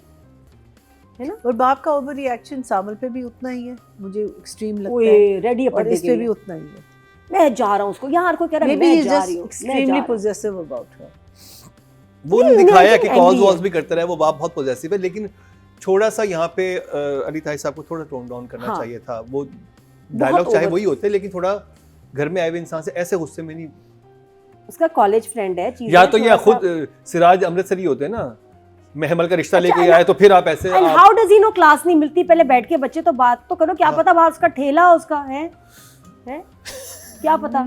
है ना। और बाप का ओवर रिएक्शन सावल पे भी उतना ही है, मुझे एक्सट्रीम लगता है। रेडी और इस पे भी उतना ही है। मैं जा रहा हूँ उसको, यहाँ हर कोई कह रहा है मैं जा रही हूँ, एक्सट्रीमली पोजेसिव अबाउट हर। वो दिखाया कि कॉल्स वॉल्स भी करता रहा है, वो बाप बहुत पोजेसिव है। लेकिन थोड़ा सा यहाँ पे अली ताई साहब को थोड़ा टोन डाउन करना चाहिए था। वो डायलॉग चाहे वही होते, लेकिन थोड़ा घर में आए हुए इंसान से ऐसे गुस्से में नहीं। उसका कॉलेज फ्रेंड है, या तो ये खुद सिराज अमृतसरी होते हैं ना, महमल का रिश्ता लेके आए, तो फिर आप ऐसे how does he know class नहीं मिलती, पहले बैठ के बच्चे तो बात तो करो, क्या पता बाहर उसका ठेला उसका है क्या पता,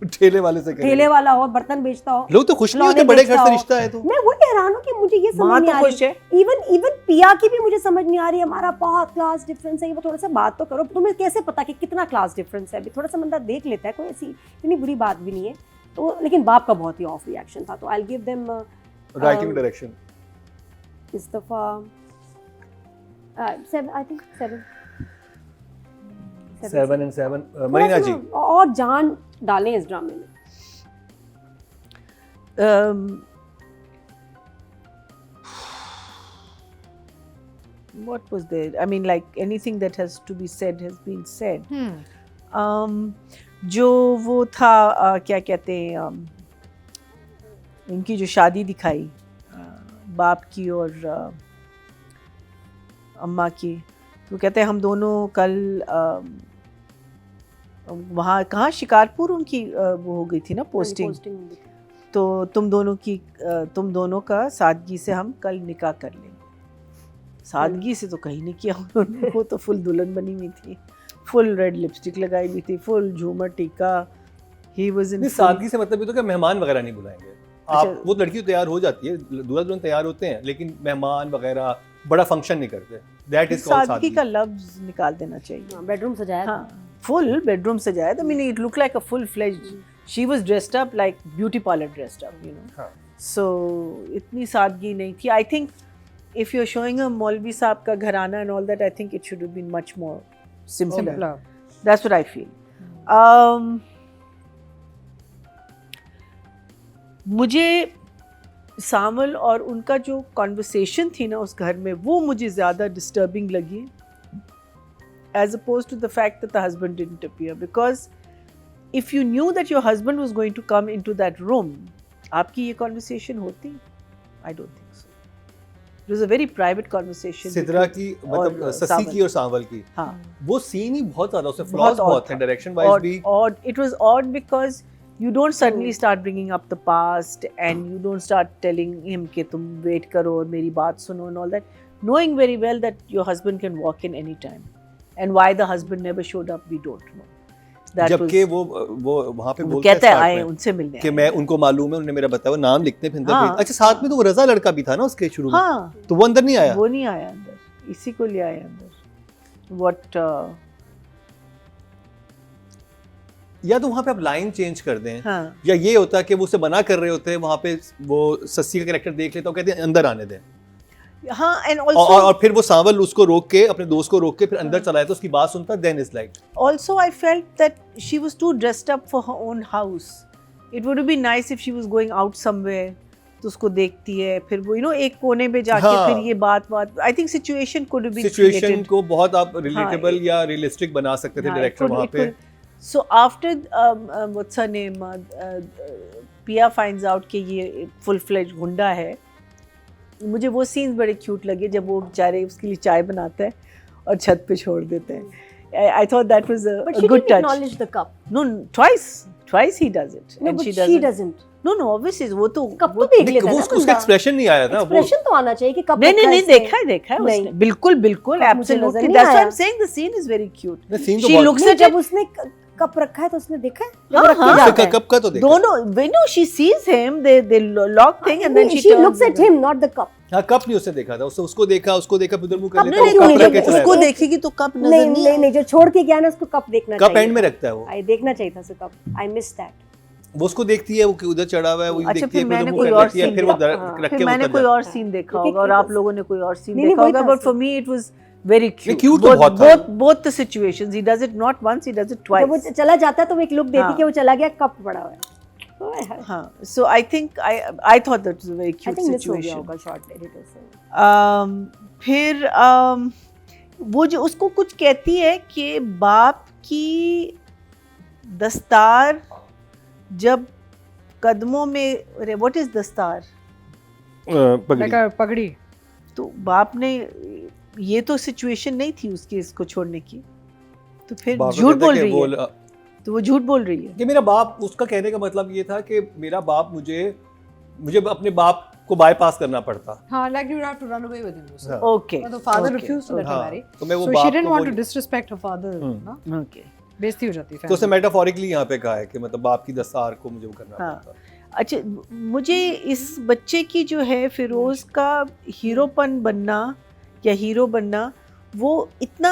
ठेले वाले से ठेले वाला हो, बर्तन बेचता हो। लोग तो खुश नहीं होते बड़े घर से रिश्ता है तो। मैं वही हैरान हूँ कि मुझे ये समझ नहीं आ रही। इवन पिया की भी मुझे समझ नहीं आ रही। हमारा बहुत क्लास डिफरेंस है, वो थोड़ा सा बात तो करो। तुम्हें कैसे पता कि कितना क्लास डिफरेंस है? अभी थोड़ा सा बंदा देख लेता है, कोई ऐसी इतनी बुरी बात भी नहीं है। तो लेकिन बाप का बहुत ही ऑफ रिएक्शन था। तो आई will give them writing direction इस दफा 7 आई थिंक 7 and 7 मरीना जी और जान डालें इस ड्रामे में। What was there? I mean, like anything that has to be said has been said. जो वो था क्या कहते हैं, इनकी जो शादी दिखाई बाप की और अम्मा की, तो कहते हैं हम दोनों कल वहाँ कहाँ शिकारपुर उनकी वो हो गई थी ना पोस्टिंग, तो तुम दोनों का सादगी से हम कल निकाह कर लेंगे। सादगी से तो कहीं नहीं किया उन्होंने, वो तो फुल दुल्हन बनी हुई थी, फुल रेड लिपस्टिक लगाई हुई थी, फुल झूमर टीका। ही वाज इन सादगी से मतलब ये तो कि मेहमान वगैरह नहीं बुलाएंगे आप। वो लड़की तो तैयार हो जाती है, दूल्हा दुल्हन तैयार होते हैं, लेकिन मेहमान वगैरह बड़ा फंक्शन नहीं करते। दैट इज कॉल्ड सादगी का लफ्ज निकाल देना चाहिए। बेडरूम सजाया, हाँ, फुल बेडरूम सजाया। I mean, it looked like a full-fledged. She was dressed up like beauty parlor dressed up, you know. हाँ. So इतनी सादगी नहीं थी. I think if you're showing a मौलवी साहब का घराना and all that, I think it should have been much more simpler. That's what I feel. मुझे सामल और उनका जो कॉन्वर्सेशन थी ना उस घर में, वो मुझे ज़्यादा डिस्टर्बिंग लगी as opposed to the fact that the husband didn't appear. Because if you knew that your husband was going to come into that room, आपकी ये conversation होती? I don't think so. It was a very private conversation. Sidra की मतलब ससी की और सांवल की, हाँ, वो सीन ही बहुत ज़्यादा, उससे फ्लॉज बहुत हैं डायरेक्शन वाइज भी। Odd. It was odd because you don't suddenly start bringing up the past and you don't start telling him कि तुम wait करो और मेरी बात सुनो and all that, knowing very well that your husband can walk in any time. And why the husband never showed up, we don't know. जबकि वो वहाँ पे बोलता कहता है आए उनसे मिलने कि मैं उनको मालूम है, उन्होंने मेरा बताया, वो नाम लिखते हैं फिर अंदर। अच्छा, साथ में तो वो रजा लड़का भी था ना उसके शुरू में। हाँ, तो वो अंदर नहीं आया। वो नहीं आया अंदर, इसी को ले आया अंदर। What या तो वहाँ पे आप लाइन चेंज कर दें, हाँ, या ये होता है कि वो उसे मना कर रहे होते हैं, वहाँ पे वो सस्सी का कैरेक्टर देख लेता है, कहते हैं अंदर आने दें। हाँ, and और also फिर वो सांवल उसको रोक के, अपने दोस्त को रोक के फिर अंदर चला जाता, उसकी बात सुनता, then is like also I felt that she was too dressed up for her own house. It would have been nice if she was going out somewhere, तो उसको देखती है, फिर वो एक कोने पे जाके हाँ, फिर ये बात I think situation could have been situation created. को बहुत आप रिलेटेबल या रियलिस्टिक बना सकते थे हाँ, डायरेक्टर वहाँ पे. So after what's her name, Pia finds out कि ये full fledged गुंडा है, मुझे वो सीन्स बड़े क्यूट लगे जब वो बेचारे उसके लिए चाय बनाता है और छत पे छोड़ देते हैं. I thought that was a But she good didn't touch. acknowledge the cup. No, twice he does it. No, and but she she doesn't. doesn't. No, obviously वो तो कप तो देख लेता है ना उसका बंदा. एक्सप्रेशन नहीं आया था. एक्सप्रेशन तो आना चाहिए कि कप नहीं देखा है नहीं. उसने बिल्कुल कप मुझे नजर absolutely. नहीं That's why आया. I'm saying the scene is very cute. Scene तो She बहुत. looks नहीं, at जब it. उसने कप रखा है तो उसने देखा है हाँ, जब रख के हाँ. जाता है. कप का तो देखा. दोनों when she sees him, they lock thing and then she turns looks at him, not the cup. हाँ, कप नहीं उसने देखा था, उसको देखा फिर उधर मुंह कर अब लेता, वो नहीं कप रख के नहीं चला उसको जाता. देखेगी तो कप नजर नहीं नहीं जो छोड़ के गया ना उसको कप देखना कप चाहिए. एंड में रखता है वो. आई देखना चाहिए था उसको कप. I miss that. वो उसको देखती है, वो उधर चढ़ा हुआ है, वो अच्छा, देखती है, फिर फिर मैंने उधर कोई मुंह और कर लेती है, scene फिर वो देखा. रख फिर के मैंने उतर कोई जाता और सीन देखा क्योंकि होगा और आप लोगों ने कोई और सीन नहीं, देखा वही होगा था but for me it was very cute. cute तो बहुत था. both the situations. He does it not once, he does it twice. जब वो चला जाता है तो वो एक लुक देती हाँ. कि वो चला गया कप पड़ा हुआ है. हाँ, so I think I thought that was a very I cute think miss हो गया situation. होगा शॉर्ट एडिटर से. फिर वो जो उसको कुछ कहती है कि बाप की दस्तार जब कदमों में, अरे व्हाट इज दस्तार, पगड़ी. तो बाप ने, ये तो सिचुएशन नहीं थी उसकी इसको छोड़ने की, तो फिर झूठ बोल रही है. तो वो झूठ बोल रही है कि मेरा बाप, उसका कहने का मतलब ये था कि मेरा बाप मुझे अपने बाप को बाईपास करना पड़ता. हाँ, like you have to run away with him. हाँ. Okay. The father Okay. refused to let her हाँ, marry. तो मैं वो So बाप she didn't को want to बोली. disrespect her father. ना? ओके. बेइज्जती हो जाती है. तो उसने मेटाफोरिकली यहाँ पे कहा है कि मतलब बाप की दस्तार को मुझे वो करना हाँ. पड़ता. अच्छा, मुझे इस बच्चे की जो है फिरोज का हीरोपन बनना या हीरो बनना, वो इतना,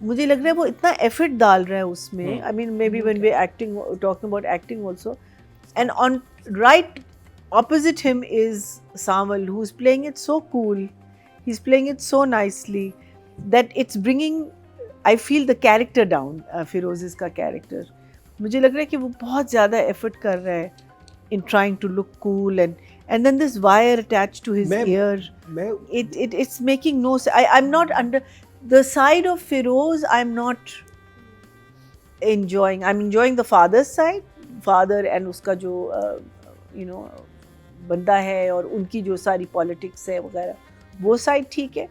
मुझे लग रहा है वो इतना एफर्ट डाल रहा है उसमें. I mean maybe when we acting, talking about acting also, and on right opposite him is Samal, who's playing it so cool. He's playing it so nicely that it's bringing, I feel, the character down. Firoz's का character, मुझे लग रहा है कि वो बहुत ज़्यादा effort कर रहा है in trying to look cool, and then this wire attached to his ear. It's making no sense. I'm not under the side of Firoz. I'm not enjoying. I'm enjoying the father's side, father and उसका जो बंदा है और उनकी जो सारी politics है वगैरह, वो साइड ठीक है.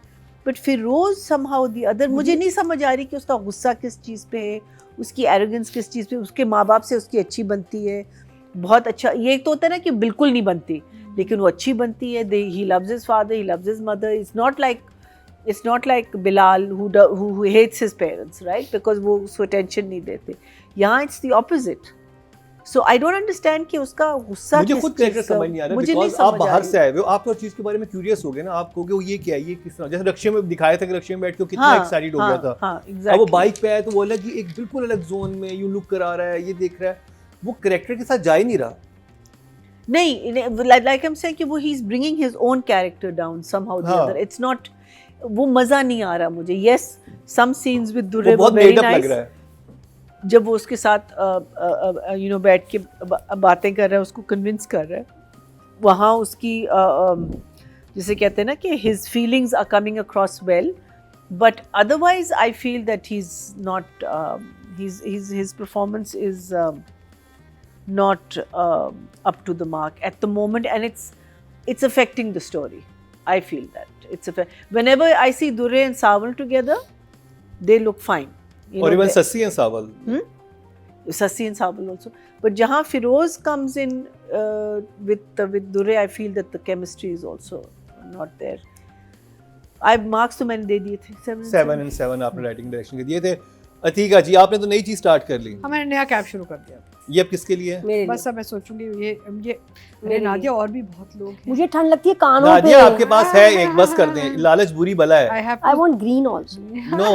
But Feroze somehow the other, मुझे नहीं समझ आ रही कि उसका गुस्सा किस चीज़ पे है, उसकी एरोगेंस किस चीज़ पे. उसके माँ बाप से उसकी अच्छी बनती है, बहुत अच्छा. ये तो होता है ना कि बिल्कुल नहीं बनती, लेकिन वो अच्छी बनती है. He loves his father, he loves his mother. It's not like Bilal who hates his parents, right? Because वो उसको टेंशन नहीं देते. यहाँ it's the opposite. So I don't understand कि उसका गुस्सा मुझे खुद कैरेक्टर समझ नहीं आ रहा, बिकॉज़ आप बाहर से आए हो, आप तो चीज के बारे में क्यूरियस हो गए ना. आप कहोगे वो ये क्या है, ये किस तरह, जैसे रक्शे में दिखाया था कि रक्शे में बैठ के कितना एक्साइटेड हो गया था. हाँ, exactly. अब वो बाइक पे आया तो वो अलग ही, एक बिल्कुल अलग जोन में यूं लुक करा रहा है, ये देख रहा है, वो कैरेक्टर के साथ जा ही नहीं रहा. नहीं, like I'm saying कि वो he is bringing his own character down somehow the other. It's not, वो मजा नहीं आ रहा मुझे. Yes, some scenes with Durre were very nice. लग रहा है जब वो उसके साथ बैठ के बातें कर रहा है, उसको कन्विंस कर रहा है. वहाँ उसकी जैसे कहते हैं ना कि his feelings are coming across well, but otherwise I feel that he's not, his performance is not up to the mark at the moment, and it's affecting the story. I feel that whenever I see Durre and Saval together, they look fine. Or even Sassi and Saval. Sassi and Saval also. But जहाँ Firoz comes in with Durre, I feel that the chemistry is also not there. Marks तो मैंने दे दिए थे 7 and 7 आपने writing direction के दिए थे. अतीका जी, आपने तो नई चीज स्टार्ट कर ली. मैंने नया कैप शुरू कर दिया. ये अब किसके लिए है? बस अब मैं सोचूंगी ये मेरे नादिया और भी बहुत लोग हैं. मुझे ठंड लगती है कानों पे. नादिया आपके पास है एक, बस कर दें, लालच बुरी बला है. I want green also. No.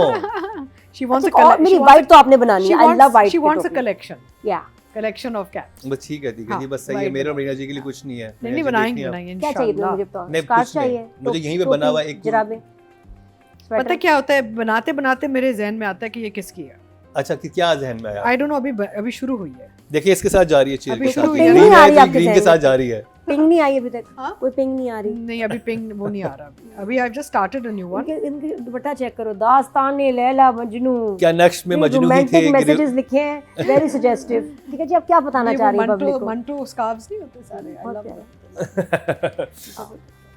She wants a अच्छा, collection. मेरी white तो आपने बनानी है. I love white. She wants a collection. Yeah. collection of caps. बस ठीक है जी, हाँ, बस सही है। white मेरा बताओ। मरीना जी के लिए कुछ नहीं है। नहीं मरीना जी बनाएंगे देखिए आप। क्या चाहिए तुम्हें? इंशाल्लाह। मुझे बताओ। नहीं, स्कार्फ कुछ नहीं। चाहिए? मुझे यहीं पे बना हुआ एक जुराबें, पता स्वेटर? क्या होता है, बनाते बनाते मेरे जहन में आता है कि ये किसकी है। अच्छा कि क्या जहन में आया? आई डोंट नो, अभी शुरू हुई है। देखिए इसके साथ जा रही है चीज अभी की शुरू शादी। हुई है। ग्रीन नहीं आ है रही तो आपके ग्रीन के जहन साथ में। जा रही है। पिंग नहीं आई अभी तक? हाँ? कोई पिंग नहीं आ रही? नहीं अभी पिंक वो नहीं आ रहा अभी I just started a new one. इनके दुपट्टा चेक करो, दास्तान-ए लैला मजनू। क्या नक्श में मजनू ही थे? रोमांटिक मैसेजेस लिखे हैं, वेरी सजेस्टिव। ठीक है जी, आप क्या बताना चाह रही हैं पब्लिक को? मंटो स्कार्फ्स नहीं होते सारे, आई बहुत लव प्यारा।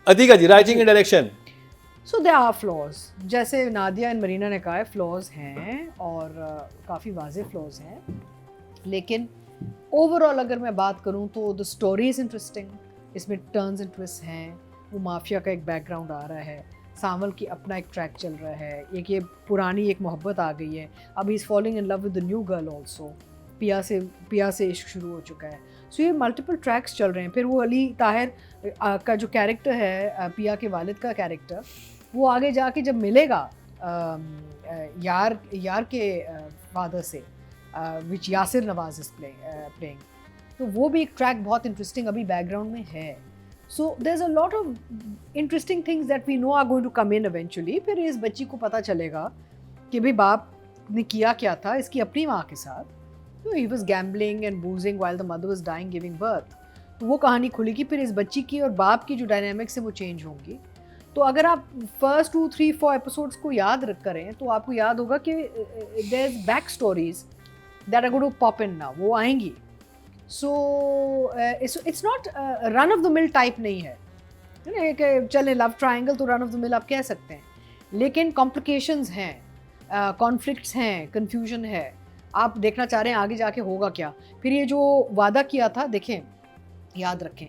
Atika ji, writing and direction. So there are flaws, जैसे नादिया एंड मरीना ने कहा है, फ्लॉज हैं और काफ़ी वाज़ेह फ्लॉज हैं, लेकिन ओवरऑल अगर मैं बात करूं तो द स्टोरी इज़ इंटरेस्टिंग, इसमें टर्न्स एंड ट्विस्ट हैं, वो माफिया का एक बैकग्राउंड आ रहा है, सावल की अपना एक ट्रैक चल रहा है, एक ये पुरानी एक मोहब्बत आ गई है, अब he is following in love with the new girl also, पिया से इश्क शुरू हो चुका है। सो ये मल्टीपल ट्रैक्स चल रहे हैं। फिर वो अली ताहिर का जो कैरेक्टर है, पिया के वालिद का कैरेक्टर, वो आगे जाके जब मिलेगा यार के फादर से, विच यासिर नवाज इज प्लेइंग, तो वो भी एक ट्रैक बहुत इंटरेस्टिंग अभी बैकग्राउंड में है। So there is a lot of interesting things that we know are going to come in eventually. फिर इस बच्ची को पता चलेगा कि भाई बाप ने किया क्या था इसकी अपनी माँ के साथ, तो he was gambling and boozing while the mother was dying giving birth. तो वो कहानी खुलेगी, फिर इस बच्ची की और बाप की जो डायनामिक्स है वो चेंज होंगी। तो अगर आप फर्स्ट 2, 3, 4 एपिसोड्स को याद रख करें तो आपको याद होगा कि there is back stories that are going to pop in now, वो आएंगी। So it's not run of the mill type नहीं है, एक चले लव ट्रायंगल तो रन ऑफ द मिल आप कह सकते हैं, लेकिन कॉम्प्लिकेशंस हैं, कॉन्फ्लिक्ट्स हैं, कन्फ्यूजन है, आप देखना चाह रहे हैं आगे जाके होगा क्या। फिर ये जो वादा किया था, देखें याद रखें,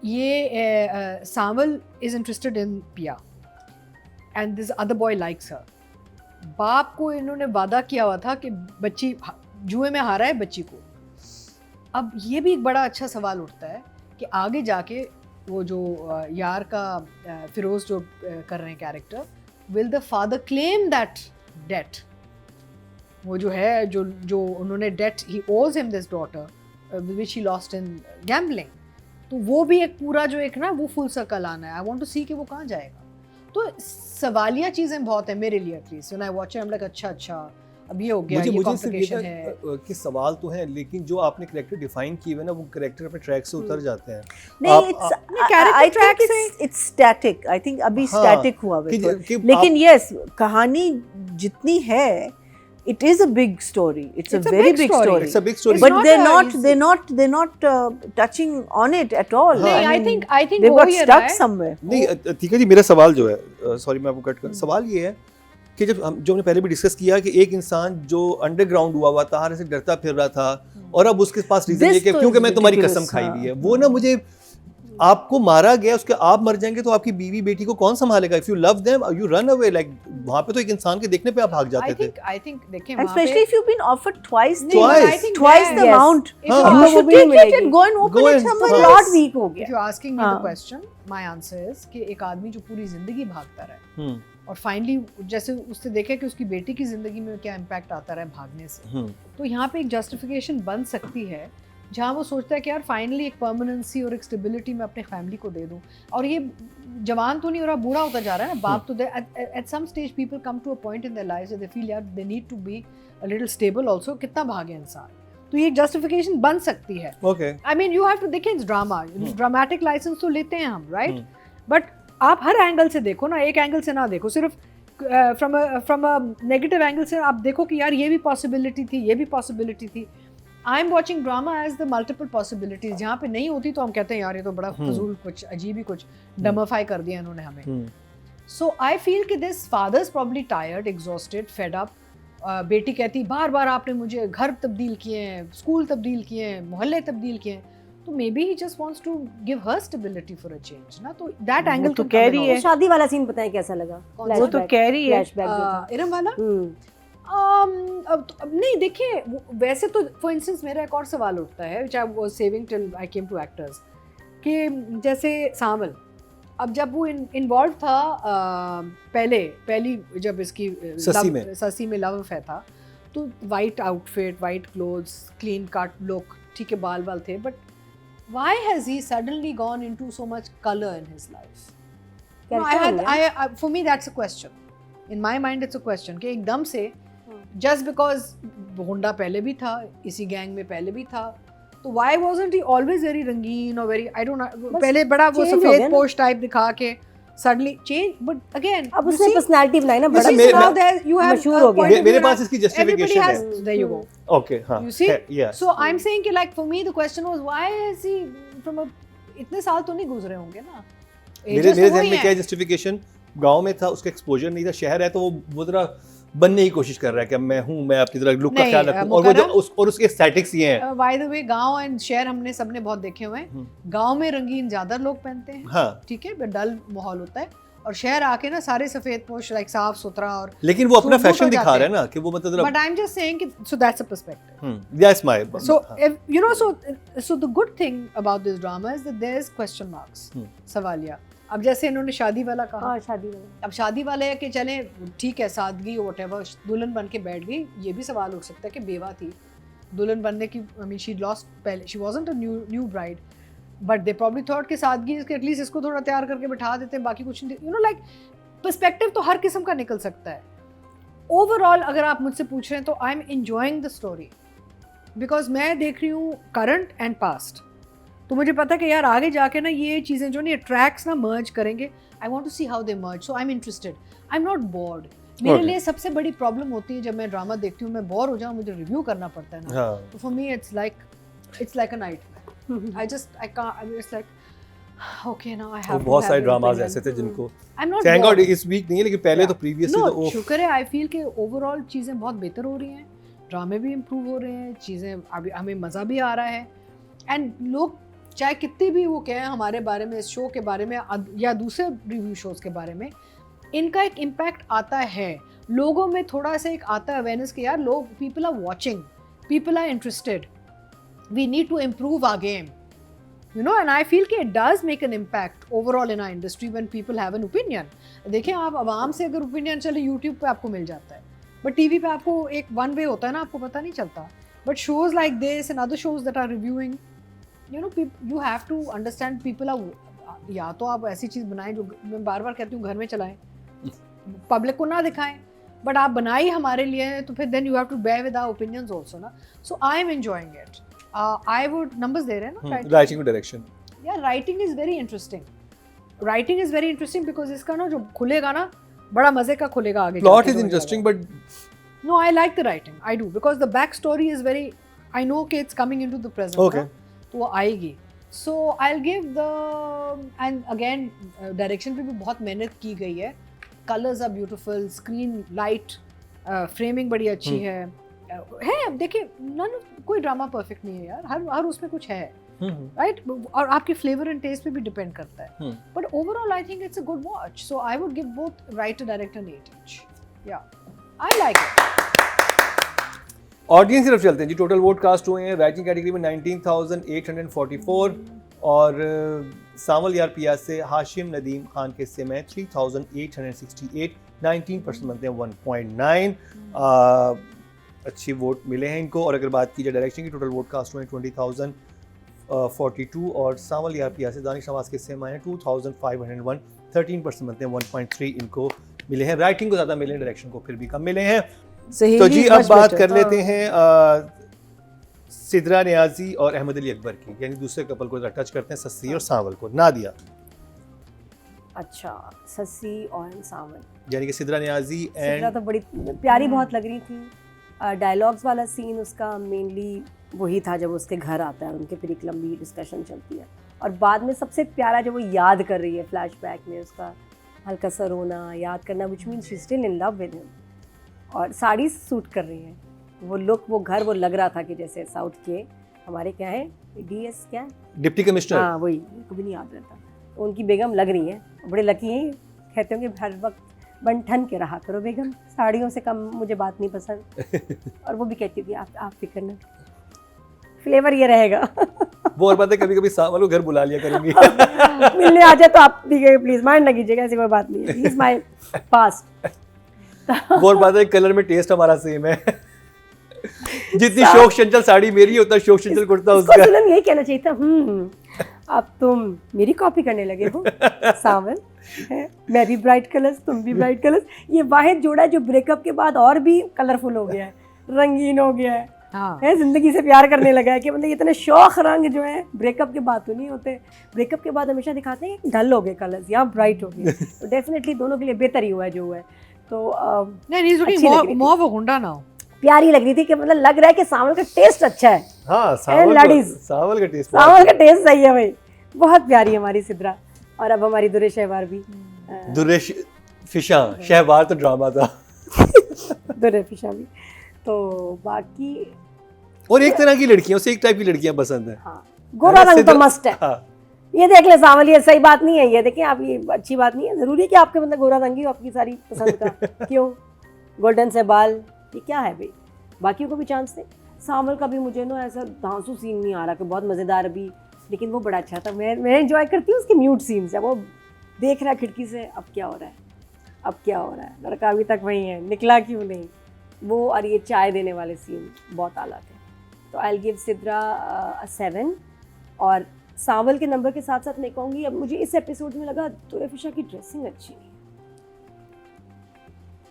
ये सावल is interested in Piya and this other boy likes her. बाप को इन्होंने वादा किया हुआ था कि बच्ची जुए में हारा है बच्ची को। अब ये भी एक बड़ा अच्छा सवाल उठता है कि आगे जाके वो जो यार का फिरोज जो कर रहे हैं character, will the father claim that debt, वो जो है जो उन्होंने debt he owes him this daughter which he lost in gambling, तो वो भी एक पूरा जो एक ना वो फुल सर्कल आना है। आई वांट टू सी कि वो कहाँ जाएगा। तो सवालिया चीज़ें बहुत है मेरे लिए, at least when I watch it I am like अच्छा अब ये हो गया, ये कॉम्प्लिकेशन है कि सवाल तो है, लेकिन जो आपने कैरेक्टर डिफाइन किए हुए ना वो कैरेक्टर अपने ट्रैक से उतर जाते हैं। नहीं, आई think it's static, I think अभी स्टैटिक हुआ लेकिन यस कहानी जितनी है, it is a big story, it's a very big story, it's a big story, but they're not touching on it at all. नहीं, I think they got stuck somewhere. नहीं ठीक है जी, मेरा सवाल जो है, सॉरी मैं आपको कट कर, सवाल ये है कि जब हमने पहले भी डिस्कस किया कि एक इंसान जो अंडरग्राउंड हुआ ताहर से डरता फिर रहा था और अब उसके पास रीजन ये कि क्योंकि मैं तुम्हारी कसम खाई हुई है, वो ना मुझे आपको मारा गया, उसके आप मर जाएंगे तो आपकी बीवी बेटी को कौन संभालेगा? If you love them you run away, like वहां पे तो एक इंसान के देखने पे आप भाग जाते थे। I think देखें, and especially if you've been offered twice the yes. amount, you should take it and go and open it somewhere lot else. weak हो गया। If you're asking me the question, my answer is कि एक आदमी जो पूरी जिंदगी भागता रहे और फाइनली जैसे उसने देखा कि उसकी बेटी की जिंदगी में क्या इम्पैक्ट आता रहा है भागने से, तो यहाँ पे एक जस्टिफिकेशन बन सकती है जहाँ वो सोचता है कि यार फाइनली एक परमानेंसी और एक स्टेबिलिटी मैं अपने फैमिली को दे दूँ। और ये जवान तो नहीं हो रहा, बूढ़ा होता जा रहा है ना बाप, तो at some stage people come to a point in their lives they feel यार they need to be a little stable also, कितना भागे इंसान, तो ये जस्टिफिकेशन बन सकती है। Okay, I mean you have to देखें इट्स ड्रामा, ड्रामेटिक लाइसेंस तो लेते हैं हम, राइट, बट आप हर एंगल से देखो ना, एक एंगल से ना देखो, सिर्फ फ्रॉम अ नेगेटिव एंगल से आप देखो कि यार ये भी पॉसिबिलिटी थी, ये भी पॉसिबिलिटी थी। I am watching drama as the multiple possibilities, जहाँ पे नहीं होती तो हम कहते हैं यार ये तो बड़ा फजूल कुछ अजीब ही कुछ डमफाई कर दिया इन्होंने हमें। सो आई फील कि this father is probably tired, exhausted, fed up. बेटी कहती बार बार आपने मुझे घर तब्दील किए हैं, स्कूल तब्दील किए हैं, मोहल्ले तब्दील किए हैं, तो maybe he just wants to give her stability for a change ना, तो दैट एंगल तो कह रही है। शादी वाला सीन बताएं कैसा लगा? वो तो कह रही है इरम वाला। अब नहीं देखिए, वैसे तो फॉर इंस्टेंस मेरा एक और सवाल उठता है which I was saving till I came to actors, कि जैसे सावल अब जब वो इन्वॉल्व था पहली जब इसकी ससी में लव अफेयर था, तो white outfit, white clothes, clean cut look, ठीक है, बाल थे, but why has he suddenly gone into so much color in his life? No, for me that's a question. In my mind it's a question कि एकदम से just because Honda पहले भी था, इसी गैंग में पहले भी था, तो why wasn't he always very रंगीन और very, I don't know, पहले बड़ा वो सफेद पोश टाइप दिखा के suddenly change, but again अब उसने पर्सनालिटी बनाई ना, बड़ा मशहूर हो गया। मेरे पास इसकी justification है। There you go. Okay, हाँ। You see? Yeah. So I'm saying कि like for me the question was why is he from a, इतने साल तो नहीं गुजरे होंगे ना। मेरे ध्यान में क्या justification, गांव में था, उसका एक्सपोजर नहीं था, शहर है तो वो तरह बनने की कोशिश कर रहा है कि मैं अपनी तरह लुक का ख्याल रखूं, और वो जो और उसके एस्थेटिक्स ही हैं। बाय द वे गांव एंड शहर हमने सबने बहुत देखे हुए हैं। गांव में रंगीन ज्यादा लोग पहनते हैं, हाँ, ठीक है, डल माहौल होता है, और शहर आके ना सारे सफेद पोश लाइक साफ सुथरा, और लेकिन वो अपना फैशन दिखा रहा है ना कि वो मतलब, but I am just saying कि so that's a perspective, that's my, so you know, so the good thing about this drama is that there is question marks, सवालिया। अब जैसे इन्होंने शादी वाला कहा, हाँ, शादी वाला, अब शादी वाले के चले ठीक है, सादगी व्हाटएवर, दुल्हन बन के बैठ गई, ये भी सवाल उठ सकता है कि बेवा थी दुल्हन बनने की, आई मीन शी लॉस्ट, पहले she wasn't a new bride, but they probably thought कि सादगी इसके एटलीस्ट इसको थोड़ा तैयार करके बिठा देते हैं, बाकी कुछ नहीं, यू नो, लाइक पर्सपेक्टिव तो हर किस्म का निकल सकता है। ओवरऑल अगर आप मुझसे पूछ रहे हैं तो आई am enjoying the story, because मैं देख रही हूँ करंट एंड पास्ट, तो मुझे पता है कि यार आगे जाके ना ये चीज़ें जो नहीं ट्रैक्स ना मर्ज करेंगे, I want to see how they merge, so I am interested, I am not bored. मेरे लिए सबसे बड़ी प्रॉब्लम होती है जब मैं ड्रामा देखती हूँ, मैं बोर हो जाऊँ, मुझे रिव्यू करना पड़ता है ना, तो for me it's like a nightmare, I can't, it's like okay now I have, बहुत सारे ड्रामास ऐसे थे जिनको थैंक गॉड इस वीक नहीं है, लेकिन पहले तो प्रीवियसली तो शुक्र है, आई फील कि ओवरऑल चीज़ें बहुत बेहतर हो रही हैं, ड्रामे भी इम्प्रूव हो रहे हैं, चीज़ें अभी हमें मज़ा भी आ रहा है, एंड लोग चाहे कितने भी वो कहें हमारे बारे में, इस शो के बारे में या दूसरे रिव्यू शोज़ के बारे में, इनका एक इम्पैक्ट आता है लोगों में, थोड़ा सा एक आता है अवेयरनेस कि यार लोग, people are watching, people are interested, we need to improve our game, you know, and I feel कि it does make an impact overall in our industry when people have an opinion. देखें आप आवाम से अगर opinion चले YouTube पे आपको मिल जाता है, but TV पे आपको एक one way होता है ना, आपको पता नहीं चलता, but shows like this and other shows that are reviewing, you know, you have to understand people are, या तो आप ऐसी चीज़ बनाएं जो मैं बार बार कहती हूँ घर में चलाएं, पब्लिक को ना दिखाएं, बट आप बनाई हमारे लिए, तो फिर then you have to bear with our opinions also ना, so I am enjoying it. I would numbers दे रहे हैं ना, writing direction, yeah, writing is very interesting because इसका ना जो खुलेगा ना, बड़ा मजे का खुलेगा आगे, plot is interesting but no, I like the writing, I do, because the back story is very, I know कि it's coming into the present, okay, तो वो आएगी, so I'll give the, and again direction पे भी बहुत मेहनत की गई है, colors are beautiful, screen light, framing बड़ी अच्छी है, अब देखिए कोई ड्रामा परफेक्ट नहीं है यार, हर उसमें कुछ है, राइट, और आपके फ्लेवर एंड टेस्ट पे भी डिपेंड करता है, but overall I think it's a good watch, so I would give both writer director an 8 each, या आई लाइक इट। ऑडियंस की तरफ चलते हैं जी, टोटल वोट कास्ट हुए हैं राइटिंग कैटेगरी में 19,844, और सावल यार पिया से हाशिम नदीम खान के हिस्से में 3,868, 19% बनते हैं 1.9, अच्छी वोट मिले हैं इनको। और अगर बात की जाए डायरेक्शन की, टोटल वोट कास्ट हुए 20,042, और सावल यार पिया से दानिश नवाज के हिस्से में हैं 2,501, 13% बनते हैं 1.3 इनको मिले हैं। राइटिंग को ज़्यादा मिले हैं, डायरेक्शन को फिर भी कम मिले हैं। तो जी अब बात कर लेते हैं सिद्रा नियाजी और अहमद अली अकबर की, यानी दूसरे कपल को टच करते हैं, सस्सी और सावल को। नादिया, अच्छा, सस्सी और सावल, यानी कि सिद्रा नियाजी एंड सिद्रा तो बड़ी प्यारी बहुत लग रही थी। डायलॉग्स वाला सीन उसका मेनली वही था जब उसके घर आता है, उनके फिर एक लंबी डिस्कशन चलती है, और बाद में सबसे प्यारा जब वो याद कर रही है फ्लैशबैक में, उसका हल्का सा रोना याद करना, which means she still in love with him, और साड़ी सूट कर रही है, वो लुक, वो घर, वो लग रहा था कि जैसे साउथ के हमारे क्या है DS क्या है, डिप्टी कमिश्नर, हाँ वही, कभी नहीं याद रहता, तो उनकी बेगम लग रही है, बड़े लकी हैं, कहते होंगे हर वक्त बन ठन के रहा करो बेगम, साड़ियों से कम मुझे बात नहीं पसंद और वो भी कहती थी आप फिक्र न, फ्लेवर ये रहेगा वो, और बात है कभी कभी सावल को घर बुला लिया करूंगी मिलने आ जाए तो आप भी गए प्लीज, माइंड ना कीजिएगा, ऐसी कोई बात नहीं है, ही इज माय पास्ट वो, और बात है कलर में टेस्ट हमारा सेम है जितनी शोक चंचल साड़ी मेरी है, उतना शोक चंचल कुर्ता उसका। सुनम यही कहना चाहिए था, अब तुम मेरी कॉपी करने लगे हो सावन है, मैं भी ब्राइट कलर्स, तुम भी ब्राइट कलर्स। ये वाहिद जोड़ा है जो ब्रेकअप के बाद और भी कलरफुल हो गया है, रंगीन हो गया है, जिंदगी से प्यार करने लगा है कि मतलब इतने शौक रंग जो है ब्रेकअप के बाद तो नहीं होते, ब्रेकअप के बाद हमेशा दिखाते हैं कि डल हो गए कलर्स या ब्राइट हो गए। तो डेफिनेटली दोनों के लिए बेहतर ही हुआ है जो हुआ है। तो नहीं, more of a गुंडा now. प्यारी लग रही थी कि मतलब लग रहा है कि सावल का टेस्ट अच्छा है। हाँ, सावल का टेस्ट सही है भाई, बहुत प्यारी है हमारी सिद्रा। और अब हमारी दुर्रे शहवार भी, दुर्रे फिशा, शहवार तो ड्रामा था। दुर्रे फिशा भी। तो बाकी और एक तरह की लड़कियां, उसे एक टाइप की लड़कियां पसंद है। हाँ, गोरा रंग तो मस्ट है। हाँ। ये देख ले सावल, ये सही बात नहीं है, ये देखें आप, ये अच्छी बात नहीं है। जरूरी है कि आपके मतलब गोरा रंग ही हो आपकी सारी पसंद का। क्यों गोल्डन से बाल, ये क्या है भाई, बाकियों को भी चांस दे। सावल का भी मुझे ना ऐसा धांसू सीन नहीं आ रहा कि बहुत मज़ेदार अभी, लेकिन वो बड़ा अच्छा था। मैं एंजॉय करती हूँ उसके म्यूट सीन्स, जब वो देख रहा है खिड़की से अब क्या हो रहा है, अब क्या हो रहा है, लड़का अभी तक वही है, निकला क्यों नहीं, वो। और ये चाय देने वाले सीन बहुत आला थे। तो आई विल गिव सिद्रा 7। और सावल के नंबर के साथ साथ मैं कहूँगी, अब मुझे इस एपिसोड में लगा दुर्रे फिशा की ड्रेसिंग अच्छी नहीं,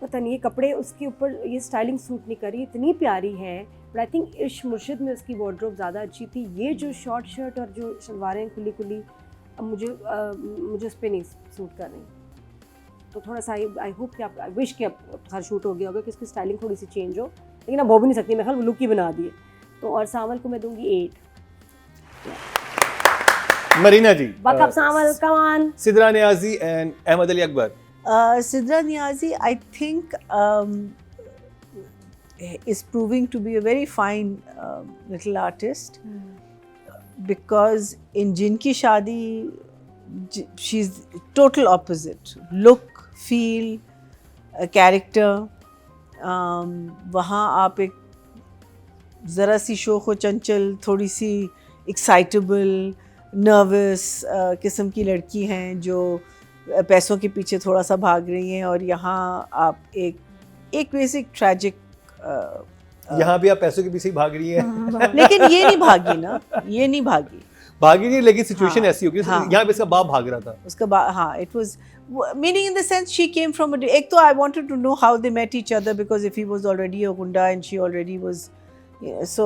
पता नहीं ये कपड़े उसके ऊपर, ये स्टाइलिंग सूट नहीं करी, इतनी प्यारी है। बट आई थिंक इश्क मुर्शिद में उसकी वार्डरोब ज़्यादा अच्छी थी। ये जो शॉर्ट शर्ट और जो शलवारें खुली खुली, अब मुझे उस पर नहीं सूट कर रही। तो थोड़ा सा आई होप कि आप, आई विश कि अब हर शूट हो गया होगा कि उसकी स्टाइलिंग थोड़ी सी चेंज हो, लेकिन अब हो भी नहीं सकती, मैं ख्याल लुक ही बना दिए। तो और सावल को मैं दूंगी 8। मरीना जी, वक़्त सावल, कमान, Sidra Niazi and Ahmad Ali Akbar. Sidra Niazi, I think, is proving to be a very fine little artist, because in Jinki Shaadi, she's total opposite. Look, feel, character. वहाँ आप एक ज़रा सी शोख व चंचल, थोड़ी सी एक्साइटेबल, नर्वस किस्म की लड़की हैं जो पैसों के पीछे थोड़ा सा भाग रही हैं, और यहाँ आप एक बेसिक ट्रैजिक, यहाँ भी आप पैसों के पीछे ही भाग रही हैं। लेकिन ये नहीं भागी ना, ये नहीं भागी नहीं, लेकिन सिचुएशन ऐसी होगी। हाँ, यहाँ पे इसका बाप भाग रहा था, उसका हाँ, it was meaning in the sense she came from, एक तो I wanted to know how they met each other, because if he was already a goonda and she already was, so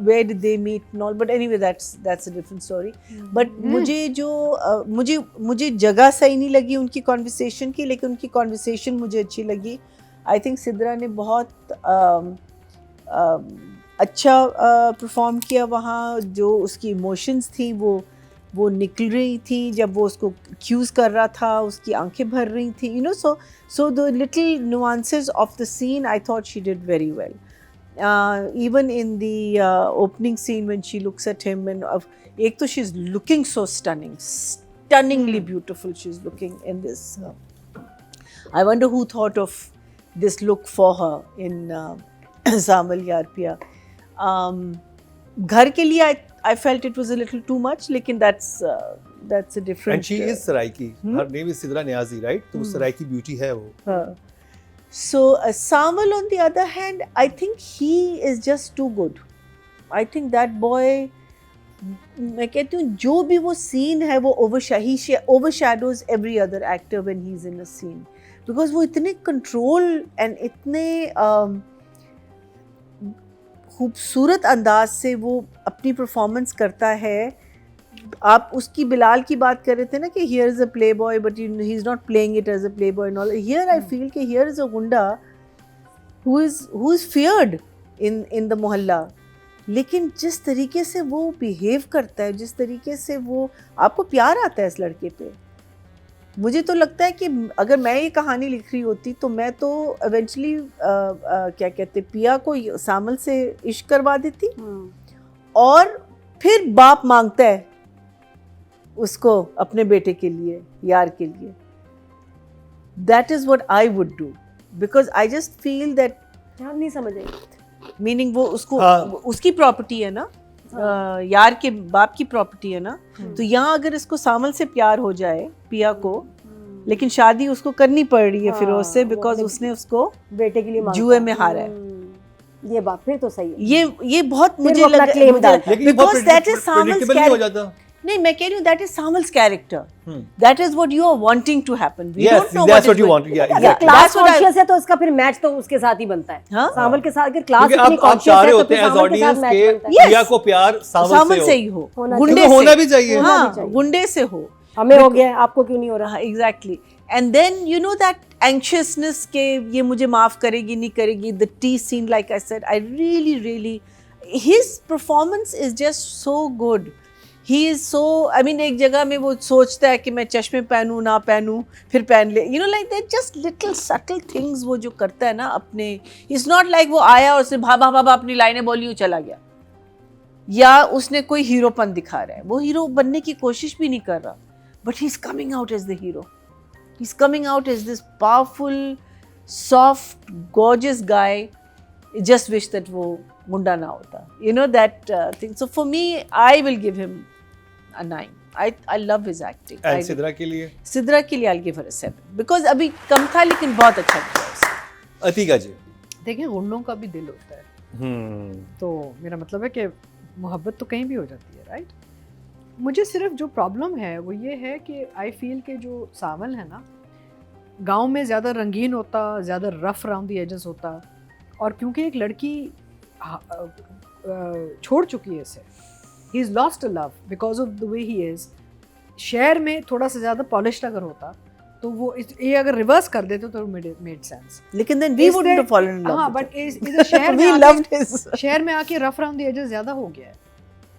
where did they meet and all, but anyway that's a different story. But मुझे जगह सही नहीं लगी उनकी conversation की, लेकिन उनकी conversation मुझे अच्छी लगी। आई थिंक सिद्रा ने बहुत अच्छा परफॉर्म किया वहाँ। जो उसकी इमोशंस थी वो निकल रही थी जब वो उसको एक्यूज़ कर रहा था, उसकी आंखें भर रही थी, you know, so the little nuances of the scene I thought she did very well. Even in the opening scene when she looks at him, and ek to she's looking so stunningly beautiful she's looking in this. I wonder who thought of this look for her in Samal Yaar Piya. Ghar ke liye I felt it was a little too much, lekin that's a different. And she is Saraiki. Her name is Sidra Niazi, right? तो Saraiki beauty है वो. So Samal on the other hand, I think he is just too good. I think that boy, मैं कहती हूँ जो भी वो scene है वो overshadows every other actor when he's in a scene, because वो इतने control and इतने खूबसूरत अंदाज से वो अपनी परफॉर्मेंस करता है। आप उसकी बिलाल की बात कर रहे थे ना कि here is a playboy but he is not playing it as a playboy and all. Here I feel कि here is a goonda who is feared in the mohalla, लेकिन जिस तरीके से वो बिहेव करता है, जिस तरीके से वो, आपको प्यार आता है इस लड़के पे। मुझे तो लगता है कि अगर मैं ये कहानी लिख रही होती तो मैं तो इवेंचुअली क्या कहते, पिया को सामल से इश्क करवा देती, और फिर बाप मांगता है उसको अपने बेटे के लिए, यार के लिए। That is what I would do, because I just feel that, नहीं समझ आई, मीनिंग वो उसको उसकी प्रॉपर्टी है ना, यार के बाप की प्रॉपर्टी है ना, तो यहाँ अगर इसको सामल से प्यार हो जाए पिया को, लेकिन शादी उसको करनी पड़ रही है फिरोज से, बिकॉज उसने उसको बेटे के लिए जुए में हारा है। ये बात फिर तो सही है। ये बहुत मुझे वो अपना लगा claim डालता है। लेकिन बहुत because that is Samal's predictable नहीं हो जाता। नहीं, मैं कह रही हूँ that is Samal's character. That is what you are wanting to happen. We Yes, don't know that's what is you going- want. Yeah, अगर exactly. Class That's what I- conscious है तो इसका फिर मैच तो उसके साथ ही बनता है। हाँ? सावल के साथ अगर क्लास क्योंकि इतनी आप चाह कॉन्शियस रहे है तो होते फिर हैं एज सावल के साथ ऑडियंस मैच के बनता है। Yes. प्रिया को प्यार सामल सावल से ही हो, होना गुंडे चाहिए। से होना भी चाहिए। होना भी हाँ, चाहिए। गुंडे से हो। हमें हो गया है, आपको क्यों नहीं हो रहा? Exactly and then you know that anxiousness के ये मुझे माफ करेगी नहीं करेगी, the tea scene like I said, I really his performance is just so good. He is so, I mean एक जगह में वो सोचता है कि मैं चश्मे पहनूं ना पहनूं, फिर पहन ले, you know like that just little subtle things वो जो करता है ना अपने. इट्स नॉट लाइक वो आया और सिर्फ भाभा भाभा अपनी लाइनें बोली और चला गया, या उसने कोई हीरोपन दिखा रहा है. वो हीरो बनने की कोशिश भी नहीं कर रहा, but he is coming out as the hero. He is coming out as this powerful soft gorgeous guy. Just wish that वो मुंडा ना होता, you know that thing. So for me I will give him a 9. I love his acting. And Sidra के लिए? सिद्रा के लिए I'll give her a 7 because अभी कम था लेकिन बहुत अच्छा किया उसने. अतिका जी? देखिए गुंडों का भी दिल होता है, तो मेरा मतलब है कि मोहब्बत तो कहीं भी हो जाती है, राइट. मुझे सिर्फ जो प्रॉब्लम है वो ये है कि आई फील के जो सावल है ना, गांव में ज़्यादा रंगीन होता, ज़्यादा रफ अराउंड द एजेस होता, और क्योंकि एक लड़की छोड़ चुकी है इसे, he is lost a love because of the way he is. शहर में थोड़ा सा ज़्यादा पॉलिश्ड अगर होता तो वो ये अगर रिवर्स कर देते तो मेड सेंस. लेकिन then we wouldn't have fallen in love. हाँ, with बट him. इधर शहर We में loved his. शहर में आके रफ अराउंड द एजेस ज़्यादा हो गया है.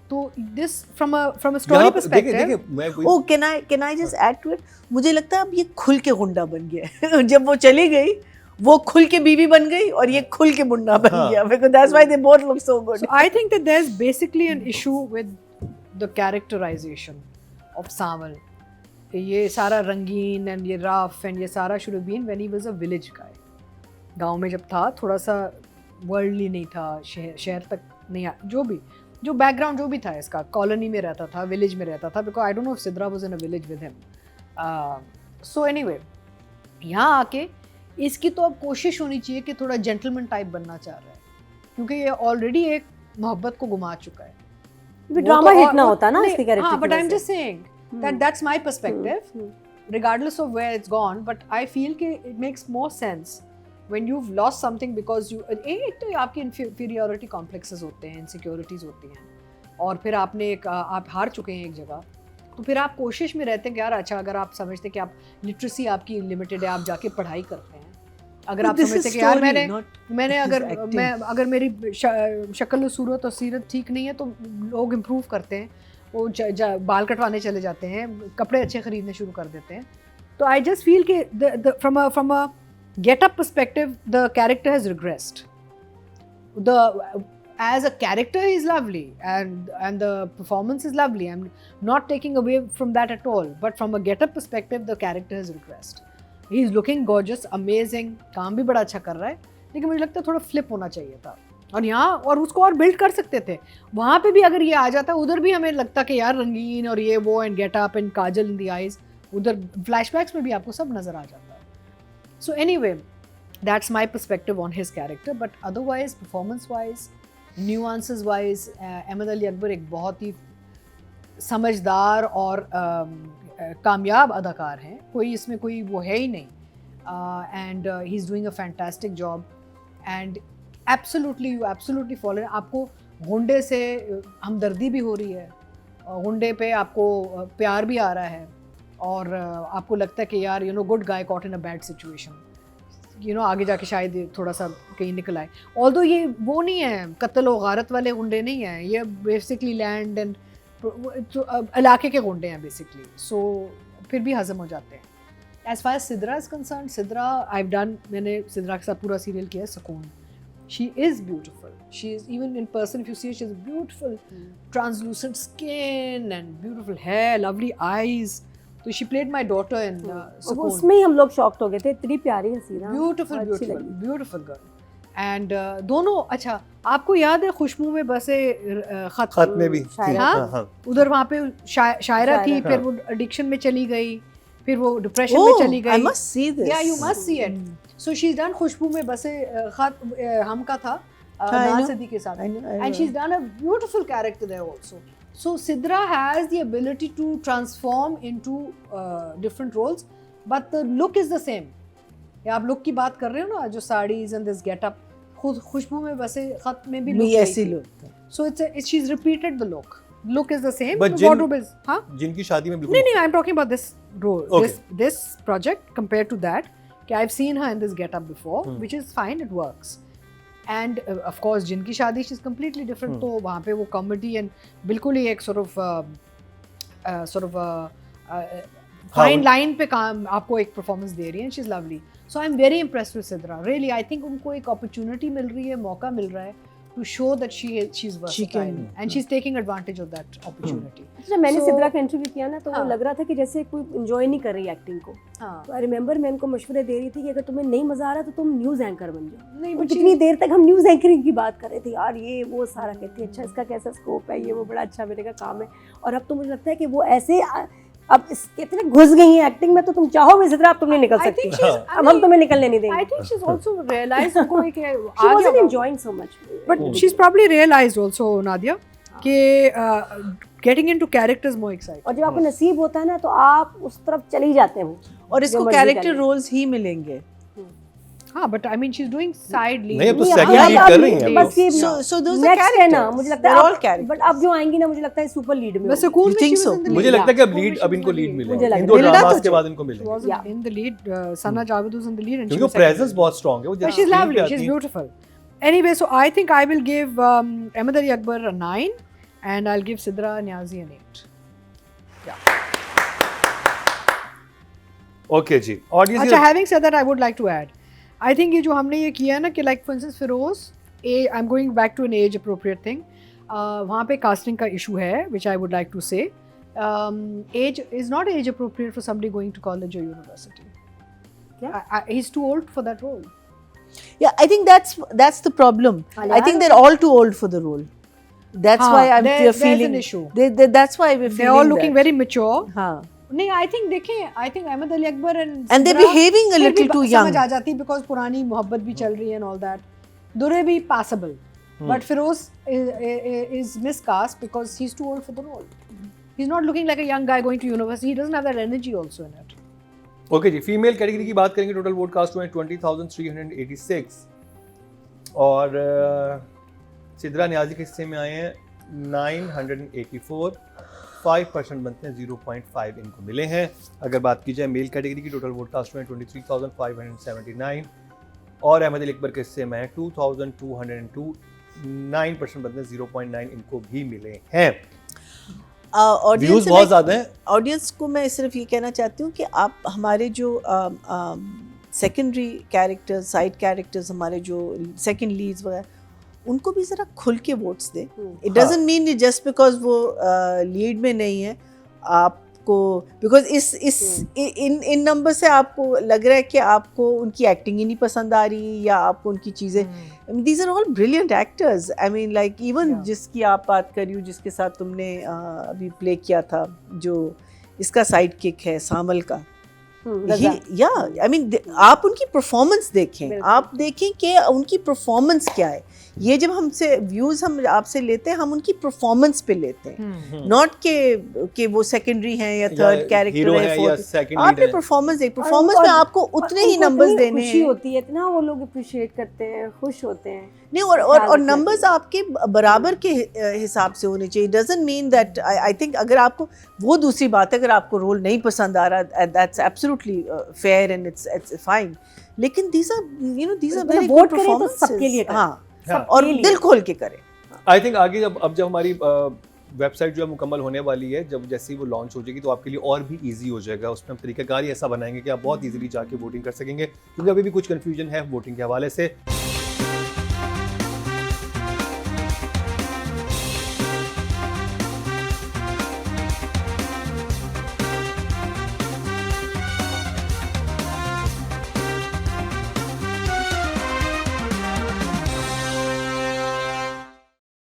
तो this from a story perspective. मैं Oh, can I just add to it? मुझे लगता है अब ये खुल के गुंडा बन गया है. जब वो चली गई वो खुल के बीवी बन गई और ये खुल के मुंडा बन गया. Because that's why they both look so good. So I think that there's basically an issue with the characterization of Samal. ये सारा रंगीन एंड ये रफ एंड ये सारा should have been when he was a village guy. गांव में जब था थोड़ा सा वर्ल्डली नहीं था, शहर तक नहीं जो बैकग्राउंड जो भी था इसका, कॉलोनी में रहता था, विलेज में रहता था. Because I don't know if Sidra was in a village with him. So anyway, यहाँ आके इसकी तो अब कोशिश होनी चाहिए कि थोड़ा जेंटलमैन टाइप बनना चाह रहा है, क्योंकि ये ऑलरेडी एक मोहब्बत को गुमा चुका है. ड्रामा हिट ना होता ना इसके कैरेक्टर. हाँ, but I am just saying that's my perspective, regardless of where it's gone. But I feel कि it makes more sense when you've lost something because you एक तो आपकी inferiority complexes होते हैं, insecurities होती हैं, और फिर आप हार चुके हैं एक जगह, तो फिर आप कोशिश में रहते हैं कि यार अच्छा, अगर आप समझते हैं कि आप लिटरेसी आपकी लिमिटेड है, आप जाके पढ़ाई करते हैं, अगर आप समझते हैं कि यार मैंने अगर मेरी शक्ल सूरत और सीरत ठीक नहीं है तो लोग इम्प्रूव करते हैं, वो बाल कटवाने चले जाते हैं, कपड़े अच्छे खरीदने शुरू कर देते हैं. तो आई जस्ट फील कि from a get up perspective the character has regressed. As a character he is lovely and the performance is lovely. I'm not taking away from that at all, but from a get up perspective the character has regressed. He is looking gorgeous, amazing, काम भी बड़ा अच्छा कर रहा है, लेकिन मुझे लगता है थोड़ा फ्लिप होना चाहिए था. और यहाँ और उसको और बिल्ड कर सकते थे. वहाँ पे भी अगर ये आ जाता, उधर भी हमें लगता कि यार रंगीन और ये वो and get up and kajal in the eyes, उधर फ्लैशबैक्स में भी आपको सब नज़र आ जाता है. So anyway, that's my perspective on his character. But otherwise performance wise, nuances wise, Ahmed Ali Akbar एक बहुत ही समझदार और कामयाब अदाकार हैं. कोई इसमें कोई वो है ही नहीं. And he is doing a fantastic job and absolutely follow. आपको गुंडे से हमदर्दी भी हो रही है, गुंडे पे आपको प्यार भी आ रहा है, और आपको लगता है कि यार you know good guy caught in a bad situation, you know आगे जाके शायद थोड़ा सा कहीं निकल आए. ऑल्दो ये वो नहीं है, कत्ल और गारत वाले गुंडे नहीं हैं, ये बेसिकली लैंड एंड इलाके के गुंडे हैं बेसिकली. सो फिर भी हजम हो जाते हैं. As far as Sidra is concern, Sidra मैंने सिद्रा के साथ पूरा सीरियल किया है, सुकून. She is beautiful. She is, even in person, if you see her, she has beautiful translucent skin and beautiful hair, lovely eyes. So she played my daughter in Sukoon. उसमें ही हम लोग शॉक्ड हो गए थे, इतनी प्यारी हंसी ना. Beautiful girl. And दोनों अच्छा, आपको याद है खुशबू में बसे खत में भी हाँ, उधर वहाँ पे शायरा थी, फिर वो एडिक्शन में चली गई, फिर वो डिप्रेशन में चली गई. I must see this. Yeah, you must see it. So she's done खुशबू में बसे खत हम का था, नाज सिद्दीकी के साथ, and she's done a beautiful character there also. So Sidra has the ability to transform into different roles, but the look is the same. या आप look की बात कर रहे हो ना, जो saris and this get up, खुद खुशबू में वैसे खत में भी look ऐसी look. So she's repeated the look. Look is the same. But wardrobe is, हाँ? जिनकी शादी में बिल्कुल नहीं, I'm talking about this role, Okay. this project compared to that. कि I've seen her in this get-up before, which is fine, it works. And of course, जिनकी शादी she's completely different, तो वहाँ पे वो comedy and बिल्कुल ही एक sort of fine line पे काम आपको एक performance दे रही है, and she's lovely. So I'm very impressed with Sidra. Really, I think उनको एक opportunity मिल रही है, मौका मिल रहा है to show that she's versatile and she's taking advantage of that opportunity. अच्छा, मैंने सिद्रा का इंटरव्यू किया ना, तो वो लग रहा था कि जैसे कोई एंजॉय नहीं कर रही एक्टिंग को. तो आई रिमेंबर मैं उनको मशवरे दे रही थी कि अगर तुम्हें नहीं मजा आ रहा तो तुम न्यूज़ एंकर बन जाओ. नहीं, बट कितनी देर तक हम न्यूज़ एंकरिंग की बात कर रहे थे यार, ये वो सारा कहती है अच्छा इसका कैसा स्कोप है, ये वो बड़ा अच्छा मेरे का काम है. और अब तो मुझे लगता है कि वो ऐसे अब इतने घुस गई हैं एक्टिंग में, तो तुम चाहो भी सिद्रा अब तुम नहीं निकल सकती. अब हम तुम्हें निकलने नहीं देंगे. I think she's also realized उनको एक she wasn't enjoying so much. But she's probably realized also, Nadia, कि getting into characters more exciting. और जब आपको नसीब होता है ना, तो आप उस तरफ चले ही जाते हैं. और इसको कैरेक्टर रोल्स ही मिलेंगे. हाँ, but I mean she's doing side lead. नहीं, अब तो second lead कर रही हैं. बस ये so those are next है characters. ना, मुझे लगता They're all है. characters. बट अब जो आएंगी ना, मुझे लगता है सुपर लीड में. बस सुकून में think she was so? in the lead. मुझे लगता है कि अब Yeah. लीड अब इनको लीड मुझे मिलेगा. लगा. इन दो मिलना ड्रामास तो के बाद इनको She मिलेगा. wasn't in the lead. Sana Javed was in the lead and क्योंकि she वो was second प्रेजेंस lead. बहुत स्ट्रांग है. वो But she's lovely. She's beautiful. Anyway, so I think I will give Ahmed Ali Akbar a 9 and I'll give Sidra Niazi an 8. Okay ji. Audience अच्छा, having said that, I would like to add, I think ये जो हमने ये किया है ना कि like for instance Firoz, I'm going back to an age appropriate thing. वहाँ पे casting का issue है, which I would like to say. Age is not age appropriate for somebody going to college or university. Yeah. He's too old for that role. Yeah, I think that's the problem. I think they're all too old for the role. That's why there's feeling an issue. That's why we're feeling They're all looking very mature. हाँ. नहीं, I think देखें, I think Ahmed Ali Akbar and they're behaving a little too young. समझ आ जाती because पुरानी मोहब्बत भी चल रही है and all that. Durre भी passable, but Feroz is miscast because he's too old for the role. He's not looking like a young guy going to university. He doesn't have that energy also in it. Okay ji. Female category की बात करेंगे. Total vote cast हुए 20,386 और सिद्रा नियाजी के हिस्से में आए हैं 984. 5% बनते हैं, 0.5 इनको मिले हैं. अगर बात की जाए मेल कैटेगरी की, टोटल वोट कास्ट हुए 23,579 और अहमद अली अकबर के हिस्से में है 2,202. 9% बनते हैं, 0.9 इनको भी मिले हैं. व्यूज बहुत ज़्यादा हैं. ऑडियंस को मैं सिर्फ ये कहना चाहती हूँ कि आप हमारे जो सेकेंडरी कैरेक्टर्स, साइड कैरेक्टर्स, हमारे जो सेकंड लीड्स वगैरह, उनको भी ज़रा खुल के वोट्स दें. It doesn't mean just because वो लीड में नहीं है आपको, बिकॉज इन नंबर से आपको लग रहा है कि आपको उनकी एक्टिंग ही नहीं पसंद आ रही, या आपको उनकी चीज़ें. These are all brilliant actors. I mean like even जिसकी आप बात कर रही हो, जिसके साथ तुमने अभी प्ले किया था, जो इसका साइड किक है सामल का, या आई मीन आप उनकी परफॉर्मेंस देखें, आप देखें कि उनकी परफॉर्मेंस क्या है. ये जब हमसे व्यूज हम आपसे लेते हैं, हम उनकी परफॉर्मेंस पे लेते हैं, नॉट के वो सेकेंडरी हैं या थर्ड कैरेक्टर है, फोर्थ. आपने परफॉर्मेंस देख, परफॉर्मेंस में आपको उतने ही नंबर्स देने हैं. खुशी होती है इतना, वो लोग अप्रिशिएट करते हैं, खुश होते हैं. नहीं, और नंबर्स आपके बराबर के हिसाब से होने चाहिए. Doesn't mean that I think अगर आपको, वो दूसरी बात है, अगर आपको रोल नहीं पसंद आ रहा, that's absolutely fair and it's fine. लेकिन these are very good performances. सबके लिए हाँ, और दिल खोल के करें. आई थिंक आगे जब हमारी वेबसाइट जो है मुकम्मल होने वाली है, जब जैसे ही वो लॉन्च हो जाएगी, तो आपके लिए और भी इजी हो जाएगा. उसमें हम तरीकाकार ही ऐसा बनाएंगे कि आप बहुत इजीली जाके वोटिंग कर सकेंगे, क्योंकि अभी भी कुछ कंफ्यूजन है वोटिंग के हवाले से.